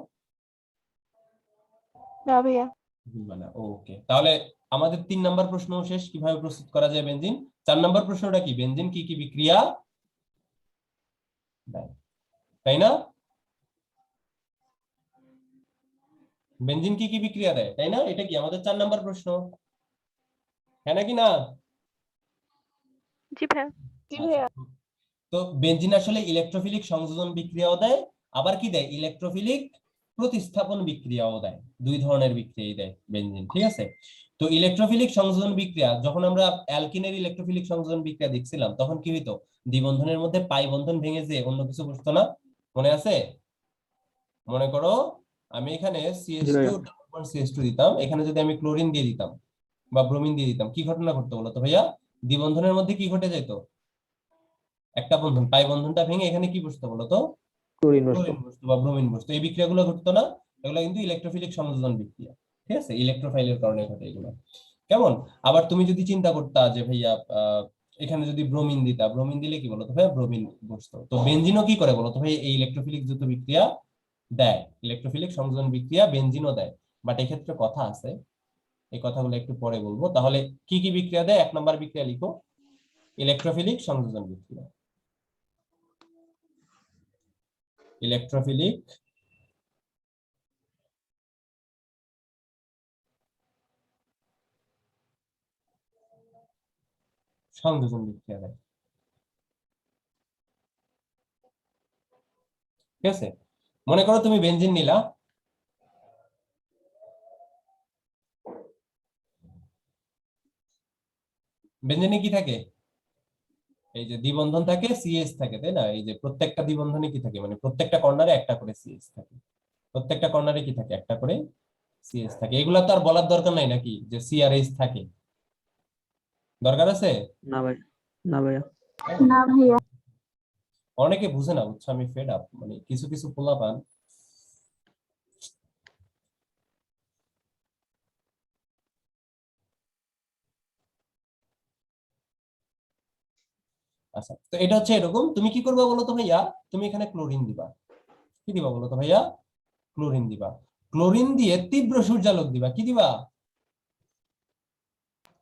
না ভাইয়া। ভুলবা না, ওকে। তাহলে আমাদের 3 নাম্বার প্রশ্ন শেষ, কিভাবে প্রস্তুত করা যায় বেনজিন। 4 নাম্বার প্রশ্নটা কি? বেনজিন কি কি বিক্রিয়া দেয়, তাই না? বেনজিন কি কি বিক্রিয়া দেয়, তাই না? এটা কি আমাদের 4 নাম্বার প্রশ্ন, হ্যাঁ নাকি না? জি ভাইয়া। জি আচ্ছা, ভাইয়া। তো বেনজিন আসলে ইলেকট্রোফিলিক সংযোজন বিক্রিয়াও দেয়, আবার কি দেয়? ইলেকট্রোফিলিক প্রতিস্থাপন বিক্রিয়াও দেয়। 2 ধরনের বিক্রিয়াই দেয় বেনজিন। ঠিক আছে, তো ইলেকট্রোফিলিক সংযোজন বিক্রিয়া, যখন আমরা অ্যালকিনের ইলেকট্রোফিলিক সংযোজন বিক্রিয়া দেখছিলাম, তখন কি হইতো? দ্বিবন্ধনের মধ্যে পাই বন্ধন ভেঙে যে অন্য কিছু বসতো না? মনে আছে? মনে করো আমি এখানে CH2 CH2 দিতাম, এখানে যদি আমি ক্লোরিন দিয়ে দিতাম বা ব্রোমিন দিয়ে দিতাম, কি ঘটনা ঘটতো বলতো ভাইয়া? দ্বিবন্ধনের মধ্যে কি ঘটে যেত? একটা বন্ধন, পাই বন্ধনটা ভেঙে এখানে কি বসতো বলতো? ক্লোরিন ক্লোরিন বসতো বা ব্রোমিন বসতো। এই বিক্রিয়াগুলো ঘটতো না? এগুলো কিন্তু ইলেকট্রোফিলিক সংযোজন বিক্রিয়া। ঠিক আছে, ইলেকট্রোফাইলের কারণে ঘটে এগুলো, কেমন? আবার তুমি যদি চিন্তা করতা যে ভাইয়া এখানে যদি ব্রোমিন দিতা, ব্রোমিন দিলে কি বলতো ভাইয়া? ব্রোমিন বসতো। তো বেনজিনও কি করে বলতো ভাই? এই ইলেকট্রোফিলিক যুক্ত বিক্রিয়া দেয়, ইলেকট্রোফিলিক সংযোজন বিক্রিয়া বেনজিনও দেয়। বাট এক্ষেত্রে কথা আছে, এই কথাগুলো একটু পরে বলবো। তাহলে কি কি বিক্রিয়া দেয়? 1 নম্বর বিক্রিয়া লিখো, ইলেকট্রোফিলিক সংযোজন বিক্রিয়া। ইলেকট্রোফিলিক সংযোজন বিক্রিয়া দেয়। ঠিক আছে, মনে করো তুমি বেনজিন নিলা, বেনজিনে কি থাকে? এই যে দ্বিবন্ধন থাকে, সিএস থাকে, তাই না? এই যে প্রত্যেকটা দ্বিবন্ধনে কি থাকে, মানে প্রত্যেকটা কর্নারে একটা করে সিএস থাকে, প্রত্যেকটা কর্নারে কি থাকে? একটা করে সিএস থাকে। এগুলা তো আর বলার দরকার নাই নাকি যে সি আর এইচ থাকে? দরকার আছে? না ভাই, না ভাইয়া। না ভাইয়া। অনেকে বুঝে না, বুঝছো? আমি ফেড আপ, মানে কিছু কিছু পোলাপান আচ্ছা, তো এটা হচ্ছে এরকম। তুমি কি করবা বলো তো ভাইয়া? তুমি এখানে ক্লোরিন দিবা। কি দিবা বলো তো ভাইয়া? ক্লোরিন দিবা। ক্লোরিন দিয়ে তীব্র সূর্যালোক দিবা। কি দিবা?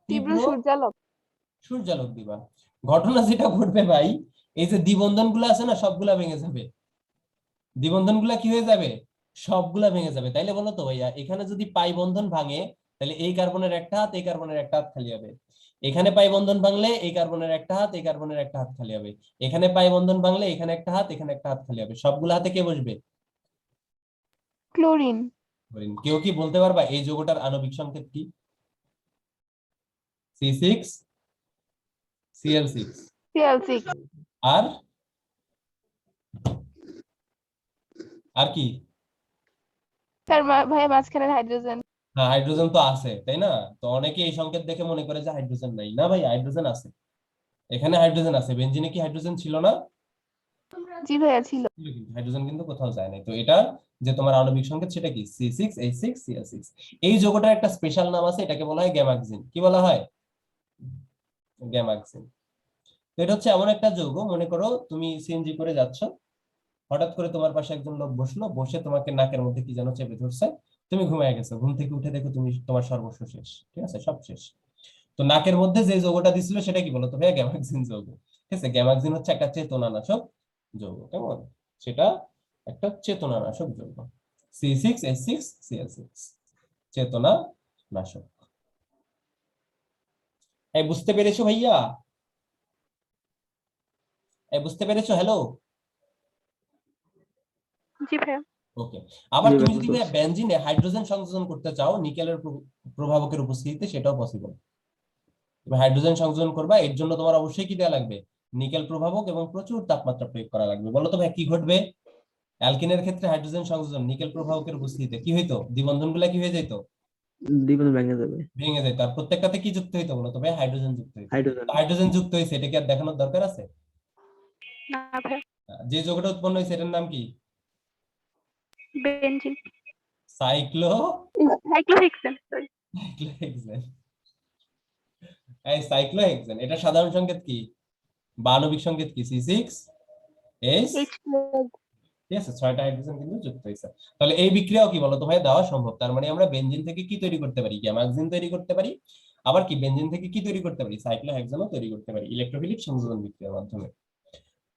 তীব্র সূর্যালোক। সূর্যালোক দিবা। ঘটনা যেটা ঘটবে ভাই, এই যে দ্বিবন্ধন গুলো আছে না, সবগুলা ভেঙে যাবে। দ্বিবন্ধন গুলা কি হয়ে যাবে? সবগুলা ভেঙে যাবে। তাইলে বলো তো ভাইয়া, এখানে যদি পাই বন্ধন ভাঙে, তাহলে এই কার্বনের একটা হাত, এই কার্বনের একটা হাত খালি হবে। এখানে পাই বন্ধন ভাঙলে এই কার্বনের একটা হাত, এই কার্বনের একটা হাত খালি হবে। এখানে পাই বন্ধন ভাঙলে এখানে একটা হাত, এখানে একটা হাত খালি হবে। সবগুলা হাতে কে বসবে? ক্লোরিন। কেউ কি বলতে পারবা এই যৌগটার আণবিক সংকেত কি? C6 Cl6। Cl6 আর আর কি? স্যার ভাইয়া মাঝখানে হাইড্রোজেন হ্যাঁ, হাইড্রোজেন তো আছে, তাই না? তো অনেকে এই সংকেত দেখে মনে করে যে হাইড্রোজেন নাই। না ভাই, হাইড্রোজেন আছে, এখানে হাইড্রোজেন আছে। বেনজিনে কি হাইড্রোজেন ছিল না? জি ভাইয়া ছিল। ছিল, কিন্তু হাইড্রোজেন কিন্তু কোথাও যায় নাই। তো এটা যে তোমার আণবিক সংকেত সেটা কি? C6H6Cl6। এই যৌগটার একটা স্পেশাল নাম আছে, এটাকে বলা হয় গ্যামাক্সিন। কি বলা হয়? গ্যামাক্সিন। তো এটা হচ্ছে এমন একটা যৌগ, মনে করো তুমি সিএনজি করে যাচ্ছ, হঠাৎ করে তোমার পাশে একজন লোক বসলো, বসে তোমাকে নাকের মধ্যে কি যেন চেপে ধরছে, তুমি ঘুমিয়ে গেছো, ঘুম থেকে উঠে দেখো তুমি তোমার সর্বস্ব শেষ, ঠিক আছে, সব শেষ। তো নাকের মধ্যে যে যৌগটা দিছিল সেটা কি বলতো ভাইয়া? গ্যামাক্সিন যৌগ। ঠিক আছে, গ্যামাক্সিন হচ্ছে একটা চেতনানাশক যৌগ, কেমন? সেটা একটা চেতনানাশক যৌগ। C6H6Cl6 চেতনা নাশক। এই বুঝতে পেরেছো ভাইয়া? এই বুঝতে পেরেছো? হ্যালো। জি ভাইয়া। ওকে। আবার জি তুমি ভাই, যদি বুঝতে বেনজিনে হাইড্রোজেন সংযোজন করতে চাও নিকেলের প্রভাবকের উপস্থিতিতে, সেটাও পসিবল। তুমি হাইড্রোজেন সংযোজন করবা, এর জন্য তোমার অবশ্যই কি দেওয়া লাগবে? নিকেল প্রভাবক এবং প্রচুর তাপমাত্রা প্রয়োগ করা লাগবে। বলো তো ভাই কি ঘটবে? অ্যালকিনের ক্ষেত্রে হাইড্রোজেন সংযোজন নিকেল প্রভাবকের উপস্থিতিতে কি হইতো? দ্বিবন্ধনগুলো কি হয়ে যেত? দ্বিবন্ধন ভেঙে যাবে। ভেঙে যেত। আর প্রত্যেকটাতে কি যুক্ত হইতো বলো তো ভাই? হাইড্রোজেন যুক্ত হইতো। হাইড্রোজেন। হাইড্রোজেন যুক্ত হয়েছে, এটা কি আর দেখানোর দরকার আছে? না ভাইয়া। যে যৌগটা উৎপন্ন হয়েছে এটার নাম কি? Benzene. Cyclo cyclohexane, sorry. Cyclohexane. এই সাইক্লোহেক্সেন, এটা সাধারণ সংকেত কি? বা আণবিক সংকেত কি? C6H। H12। ঠিক আছে, 6টা হাইড্রোজেন কিন্তু যুক্ত হয়েছে। তাহলে এই বিক্রিয়াও কি বলতো ভাই দেওয়া সম্ভব। তার মানে আমরা বেনজিন থেকে কি তৈরি করতে পারি? গ্যামাক্সিন তৈরি করতে পারি। আবার কি বেনজিন থেকে কি তৈরি করতে পারি? সাইক্লোহেক্সেনও তৈরি করতে পারি ইলেকট্রোফিলিক সংযোজন বিক্রিয়ার মাধ্যমে।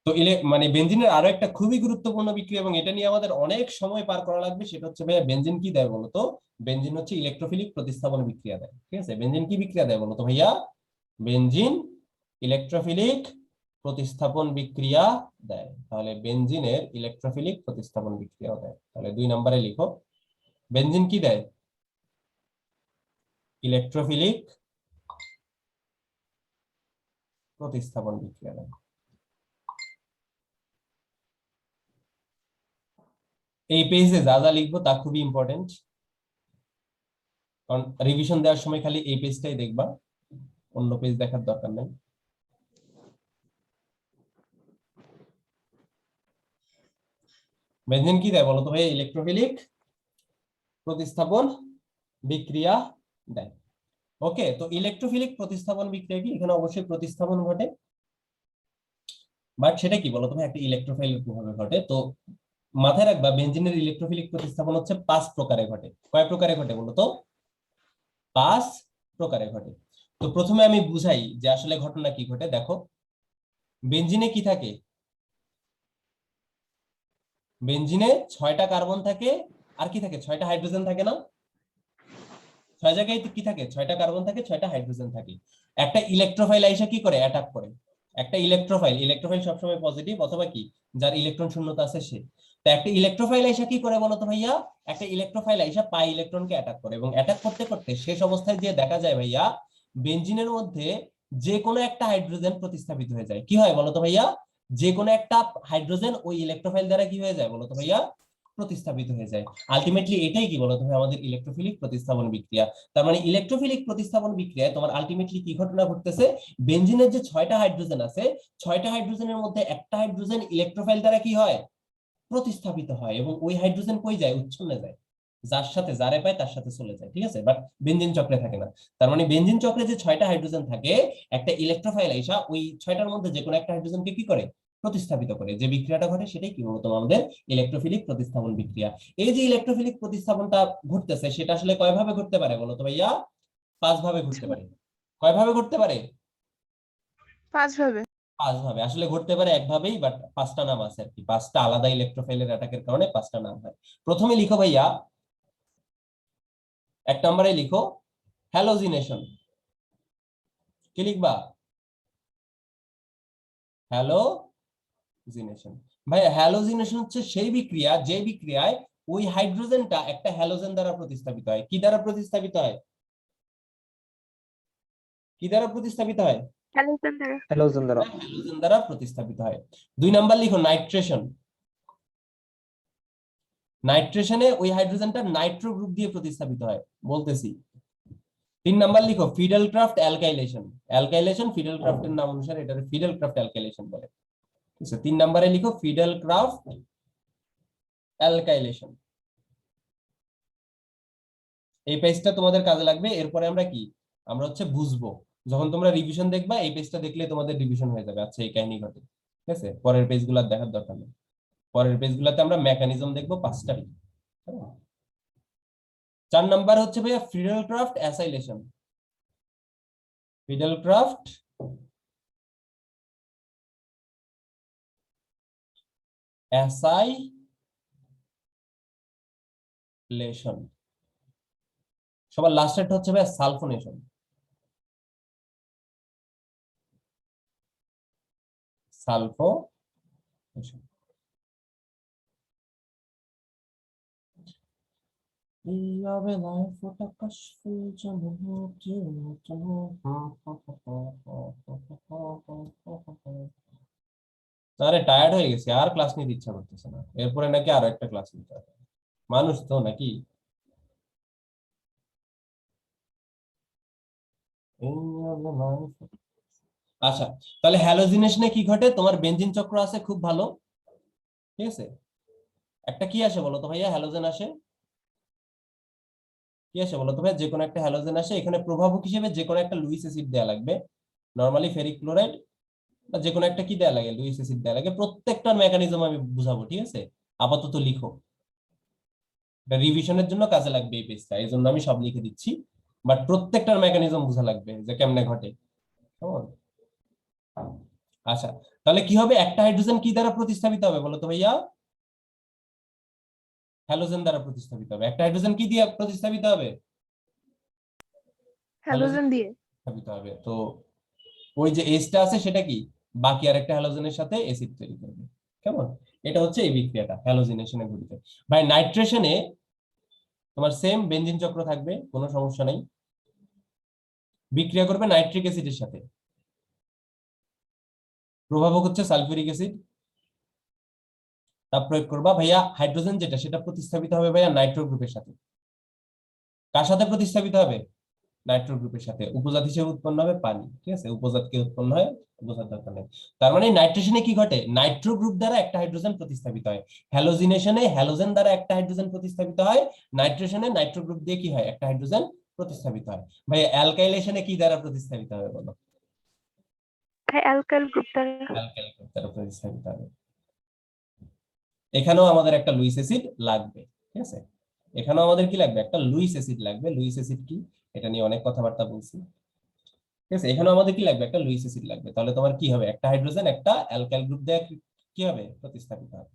তো মানে বেনজিনের আরো একটা খুবই গুরুত্বপূর্ণ বিক্রিয়া, এবং এটা নিয়ে আমাদের অনেক সময় পার করা লাগবে, সেটা হচ্ছে ভাইয়া বেনজিন কি দেয় বলতো? বেনজিন হচ্ছে ইলেকট্রোফিলিক প্রতিস্থাপন বিক্রিয়া দেয়। ঠিক আছে, বেনজিন কি বিক্রিয়া দেয় বলতো ভাইয়া? বেনজিন ইলেকট্রোফিলিক প্রতিস্থাপন বিক্রিয়া দেয়। তাহলে বেনজিনের ইলেকট্রোফিলিক প্রতিস্থাপন বিক্রিয়া দেয়। তাহলে 2 নম্বরে লিখো, বেনজিন কি দেয়? ইলেকট্রোফিলিক প্রতিস্থাপন বিক্রিয়া দেয়। এই পেজে যা যা লিখবো তা খুবই ইম্পর্টেন্ট, কারণ রিভিশন দেওয়ার সময় খালি এই পেজটাই দেখবা, অন্য পেজ দেখার দরকার নেই। বেনজিন কি দেয় বলতো ভাই? ইলেকট্রোফিলিক প্রতিস্থাপন বিক্রিয়া দেয়। ওকে, তো ইলেকট্রোফিলিক প্রতিস্থাপন বিক্রিয়া কি? এখানে অবশ্যই প্রতিস্থাপন ঘটে, বাট সেটা কি বলতো ভাই? একটা ইলেকট্রোফাইলের প্রভাবে ঘটে। তো মাথায় রাখবা, বেনজিনের ইলেকট্রোফিলিক প্রতিস্থাপন হচ্ছে 5 প্রকারে ঘটে। কয় প্রকারে ঘটে বলতো? 5 প্রকারে ঘটে। তো প্রথমে আমি বুঝাই যে আসলে ঘটনা কি ঘটে। দেখো, বেনজিনে কি থাকে? বেনজিনে 6টা কার্বন থাকে, আর কি থাকে? 6টা হাইড্রোজেন থাকে না? 6 জায়গায় কি থাকে? 6টা কার্বন থাকে, 6টা হাইড্রোজেন থাকে। একটা ইলেকট্রোফাইল আইসা কি করে? অ্যাটাক করে। একটা ইলেকট্রোফাইল সবসময় পজিটিভ অথবা কি, যার ইলেকট্রন শূন্যতা আছে সে। তো একটা ইলেকট্রোফাইল আইসা কি করে বলতো ভাইয়া? একটা ইলেকট্রোফাইল আইসা পাই ইলেকট্রনকে অ্যাটাক করে, এবং অ্যাটাক করতে করতে শেষ অবস্থায় যে দেখা যায় ভাইয়া, বেনজিনের মধ্যে যে কোনো একটা হাইড্রোজেন প্রতিস্থাপিত হয়ে যায়। কি হয় বলতো ভাইয়া? যে কোনো একটা হাইড্রোজেন ওই ইলেকট্রোফাইল দ্বারা কি হয়ে যায় বলতো ভাইয়া? প্রতিস্থাপিত হয়ে যায়। আলটিমেটলি এটাই কি বলতো ভাই? আমাদের ইলেকট্রোফিলিক প্রতিস্থাপন বিক্রিয়া। তার মানে ইলেকট্রোফিলিক প্রতিস্থাপন বিক্রিয়ায় তোমার আলটিমেটলি কি ঘটনা ঘটতেছে? বেনজিনের যে 6টা হাইড্রোজেন আছে, 6টা হাইড্রোজেনের মধ্যে একটা হাইড্রোজেন ইলেকট্রোফাইল দ্বারা কি হয়? প্রতিস্থাপিত হয়, এবং ওই হাইড্রোজেন কই যায়? উচ্ছন্নে যায়, যার সাথে যারে পায় তার সাথে চলে যায়। ঠিক আছে, বাট বেনজিন চক্রে থাকে না। তার মানে বেনজিন চক্রে যে 6টা হাইড্রোজেন থাকে, একটা ইলেকট্রোফাইল আইসা ওই 6টার মধ্যে যে কোনো একটা হাইড্রোজেনকে কি করে? প্রতিস্থাপিত করে। যে বিক্রিয়াটা ঘটে সেটাই কি বলতো আমাদের ইলেকট্রোফিলিক প্রতিস্থাপন বিক্রিয়া। এই যে ইলেকট্রোফিলিক প্রতিস্থাপনটা ঘটতেছে, সেটা আসলে কয় ভাবে ঘটতে পারে বলতো ভাইয়া? 5 ভাবে ঘটতে পারে। কয় ভাবে ঘটতে পারে? 5 ভাবে। 5 ভাবে। আসলে ঘটতে পারে একভাবেই, বাট 5টা নাম আছে আর কি। 5টা আলাদা ইলেকট্রোফাইলের অ্যাটাকের কারণে 5টা নাম হয়। প্রথমে লিখো ভাইয়া, 1 নম্বরে লিখো হ্যালোজিনেশন। কি লিখবা? হ্যালোজিনেশন। ভাই হ্যালোজিনেশন হচ্ছে সেই বিক্রিয়া যে বিক্রিয়ায় ওই হাইড্রোজেনটা একটা হ্যালোজেন দ্বারা প্রতিস্থাপিত হয়। কি দ্বারা প্রতিস্থাপিত হয়? কি দ্বারা প্রতিস্থাপিত হয়? হ্যালোজেন দ্বারা। হ্যালোজেন দ্বারা। হ্যালোজেন দ্বারা প্রতিস্থাপিত হয়। 2 নাম্বার লিখো নাইট্রেশন। নাইট্রেশনে ওই হাইড্রোজেনটা নাইট্রো গ্রুপ দিয়ে প্রতিস্থাপিত হয়, বলতেছি। 3 নাম্বার লিখো ফিডেলক্রাফট অ্যালকাইলেশন। অ্যালকাইলেশন ফিডেলক্রাফটের নাম অনুসারে এটা ফিডেলক্রাফট অ্যালকাইলেশন বলে। ঠিক আছে, 3 নম্বরে লিখো ফিডেলক্রাফট অ্যালকাইলেশন। এই পেজটা তোমাদের কাজে লাগবে। এরপরে আমরা কি, আমরা হচ্ছে বুঝবো, যখন তোমরা রিভিশন দেখবা এই পেজটা দেখলে তোমাদের রিভিশন হয়ে যাবে। আচ্ছা এই কাহিনী ঘটে, ঠিক আছে, পরের পেজগুলো দেখার দরকার নেই। পরের পেজগুলোতে আমরা মেকানিজম দেখবো 5টারই। 4 নাম্বার হচ্ছে ভাইয়া ফিডেলক্রাফট অ্যাসাইলেশন। ফিডেলক্রাফট অ্যাসাইলেশন। সবার লাস্টেরটা হচ্ছে ভাইয়া সালফোনেশন। সালফোনেশন। আরে টায়ার্ড হয়ে গেছে, আর ক্লাস নিতে ইচ্ছা করতেছে না। এরপরে নাকি আরো একটা ক্লাস নিতে হবে, মানুষ তো নাকি। আচ্ছা, তাহলে হ্যালোজিনেশনে কি ঘটে? তোমার বেনজিন চক্র আছে খুব ভালো, ঠিক আছে, একটা কি আসে বলো তো ভাইয়া? হ্যালোজেন আসে। কি আসে বলো তো ভাইয়া? যে কোনো একটা হ্যালোজেন আসে। এখানে প্রভাবক হিসেবে যে কোনো একটা লুইস অ্যাসিড দেয়া লাগবে, নরমালি ফেরিক ক্লোরাইড বা যে কোনো একটা কি দেয়া লাগে, লুইস অ্যাসিড দেয়া লাগে। প্রত্যেকটার মেকানিজম আমি বুঝাবো, ঠিক আছে, আপাতত লিখো, রিভিশনের জন্য কাজে লাগবে এই পেজটা, এই জন্য আমি সব লিখে দিচ্ছি। বাট প্রত্যেকটার মেকানিজম বোঝা লাগবে যে কেমনে ঘটে। কেমন? আচ্ছা, তাহলে কি হবে? একটা হাইড্রোজেন কি দ্বারা প্রতিস্থাপিত হবে বলো তো ভাইয়া? হ্যালোজেন দ্বারা প্রতিস্থাপিত হবে। একটা হাইড্রোজেন কি দিয়ে প্রতিস্থাপিত হবে? হ্যালোজেন দিয়ে। প্রতিস্থাপিত হবে। তো ওই যে এসটা আছে সেটা কি বাকি আরেকটা হ্যালোজেনের সাথে অ্যাসিড তৈরি করবে। কেমন? এটা হচ্ছে এই বিক্রিয়াটা হ্যালোজিনেশনে ঘটিত। ভাই নাইট্রেশনে তোমার সেম বেনজিন চক্র থাকবে, কোনো সমস্যা নেই। বিক্রিয়া করবে নাইট্রিক অ্যাসিডের সাথে, প্রভাবক হচ্ছে সালফিউরিক অ্যাসিড। তাপ প্রয়োগ করবা ভাইয়া, হাইড্রোজেন যেটা সেটা প্রতিস্থাপিত হবে ভাইয়া নাইট্রো গ্রুপের সাথে। কার সাথে প্রতিস্থাপিত হবে? নাইট্রো গ্রুপের সাথে। উপজাত হিসেবে উৎপন্ন হবে পানি, ঠিক আছে, উপজাত কে উৎপন্ন হয়, উপজাত দরকার নেই। তার মানে নাইট্রেশনে কি ঘটে? নাইট্রো গ্রুপ দ্বারা একটা হাইড্রোজেন প্রতিস্থাপিত হয়। হ্যালোজিনেশনে হ্যালোজেন দ্বারা একটা হাইড্রোজেন প্রতিস্থাপিত হয়। নাইট্রেশনে নাইট্রো গ্রুপ দিয়ে কি হয়? একটা হাইড্রোজেন প্রতিস্থাপিত হয়। ভাই অ্যালকাইলেশনে কি দ্বারা প্রতিস্থাপিত হবে বলো? ভাই অ্যালকাইল গ্রুপ দ্বারা। অ্যালকাইল গ্রুপ দ্বারা প্রতিস্থাপিত হবে। এখানেও আমাদের একটা লুইস অ্যাসিড লাগবে, ঠিক আছে, এখানেও আমাদের কি লাগবে? একটা লুইস অ্যাসিড লাগবে। লুইস অ্যাসিড কি, এটা নিয়ে অনেক কথাবার্তা বলছি, ঠিক আছে। এখানেও আমাদের কি লাগবে? একটা লুইস অ্যাসিড লাগবে। তাহলে তোমার কি হবে? একটা হাইড্রোজেন একটা অ্যালকাইল গ্রুপ দিয়ে কি হবে? প্রতিস্থাপিত হবে।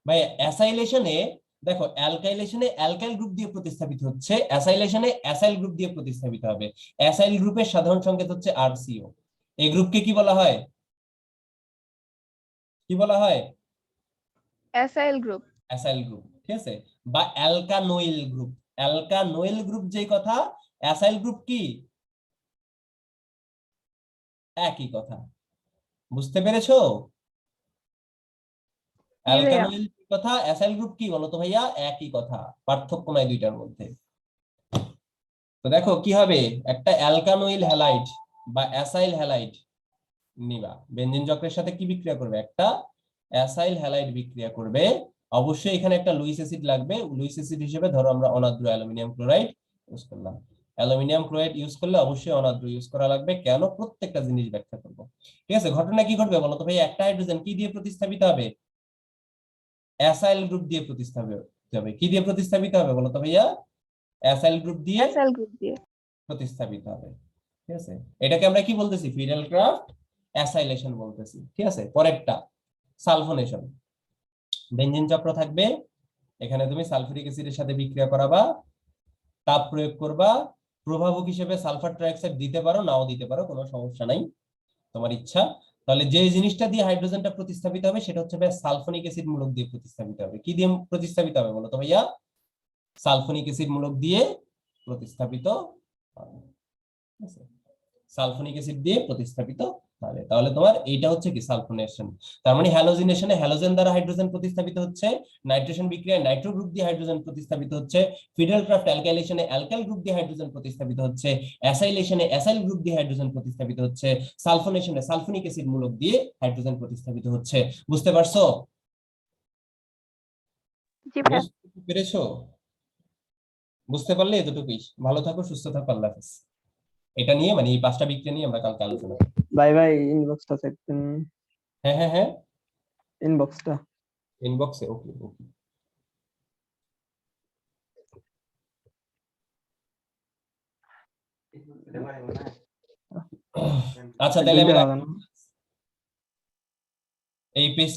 ভাই অ্যাসাইলেশনে দেখো, অ্যালকাইলেশনে অ্যালকাইল গ্রুপ দিয়ে প্রতিস্থাপিত হচ্ছে, অ্যাসাইলেশনে অ্যাসাইল গ্রুপ দিয়ে প্রতিস্থাপিত হবে। অ্যাসাইল গ্রুপের সাধারণ সংকেত হচ্ছে আরসিও। এই গ্রুপকে কি বলা হয়? কি বলা হয়? Acyl group. অ্যাসাইল গ্রুপ, ঠিক আছে, বা অ্যালকানোইল গ্রুপ। অ্যালকানোইল গ্রুপ যেই কথা, অ্যাসাইল গ্রুপ কি? একই কথা। বুঝতে পেরেছো? জি ভাইয়া। অ্যালকানোইল কথা, অ্যাসাইল গ্রুপ কি বলো তো ভাইয়া? একই কথা, পার্থক্য নাই দুইটার মধ্যে। তো দেখো কি হবে, একটা অ্যালকানোইল হ্যালাইড বা অ্যাসাইল হ্যালাইড নিবা, বেনজিন চক্রের সাথে কি বিক্রিয়া করবে? একটা অ্যাসাইল হ্যালাইড বিক্রিয়া করবে। অবশ্যই এখানে একটা লুইস অ্যাসিড লাগবে। লুইস অ্যাসিড হিসেবে ধরো আমরা অনাদ্র অ্যালুমিনিয়াম ক্লোরাইড ইউজ করলাম। অ্যালুমিনিয়াম ক্লোরাইড ইউজ করলে অবশ্যই অনাদ্র ইউজ করা লাগবে। কেন? প্রত্যেকটা জিনিস ব্যাখ্যা করব, ঠিক আছে। ঘটনা কি ঘটবে বলো তো ভাই? একটা হাইড্রোজেন কি দিয়ে প্রতিস্থাপিত হবে? অ্যাসাইল গ্রুপ দিয়ে প্রতিস্থাপিত হবে। কি দিয়ে প্রতিস্থাপিত হবে বলো তো ভাইয়া? অ্যাসাইল গ্রুপ দিয়ে অ্যাসাইল গ্রুপ দিয়ে। প্রতিস্থাপিত হবে, ঠিক আছে। এটাকে আমরা কি বলতেছি? ফিডেলক্রাফট অ্যাসাইলেশন বলতেছি, ঠিক আছে। পরেরটা সালফোনেশন। বেনজিন চক্র থাকবে, এখানে তুমি সালফিউরিক অ্যাসিডের সাথে বিক্রিয়া করাবা, তাপ প্রয়োগ করবা, প্রভাবক হিসেবে সালফার ট্রাইঅক্সাইড দিতে পারো, নাও দিতে পারো, কোনো সমস্যা নাই, তোমার ইচ্ছা। তাহলে যে জিনিসটা দিয়ে হাইড্রোজেনটা প্রতিস্থাপিত হবে সেটা হচ্ছে সালফোনিক অ্যাসিড মূলক দিয়ে প্রতিস্থাপিত হবে। কি দিয়ে প্রতিস্থাপিত হবে বলো তো ভাইয়া? সালফোনিক অ্যাসিড মূলক দিয়ে প্রতিস্থাপিত হবে। সালফোনিক অ্যাসিড দিয়ে প্রতিস্থাপিত হবে। তাহলে তোমার এইটা হচ্ছে কি সালফোনেশন। তার মানে হ্যালোজিনেশনে হ্যালোজেন দ্বারা হাইড্রোজেন প্রতিস্থাপিত হচ্ছে, নাইট্রেশন বিক্রিয়ায় নাইট্রো গ্রুপ দিয়ে হাইড্রোজেন প্রতিস্থাপিত হচ্ছে, ফিডেলক্রাফট অ্যালকাইলেশনে অ্যালকাইল গ্রুপ দিয়ে হাইড্রোজেন প্রতিস্থাপিত হচ্ছে, অ্যাসাইলেশনে অ্যাসাইল গ্রুপ দিয়ে হাইড্রোজেন প্রতিস্থাপিত হচ্ছে, সালফোনেশনে সালফোনিক অ্যাসিড মূলক দিয়ে হাইড্রোজেন প্রতিস্থাপিত হচ্ছে। বুঝতে পারছো? জি ভাইয়া। বুঝতে পেরেছো? বুঝতে পারলে এতটুকুই। ভালো থাকো, সুস্থ থাকো, আল্লাহ হাফেজ। এটা নিয়ে মানে এই 5টা বিক্রিয়া নিয়ে আমরা কালকে আলোচনা করব। ভাই ইনবক্সটা চেক করুন, হ্যাঁ হ্যাঁ হ্যাঁ, ইনবক্সটা। ইনবক্সে। ওকে ওকে। আচ্ছা তাহলে আমি দুইটা হবে না? এই পেজ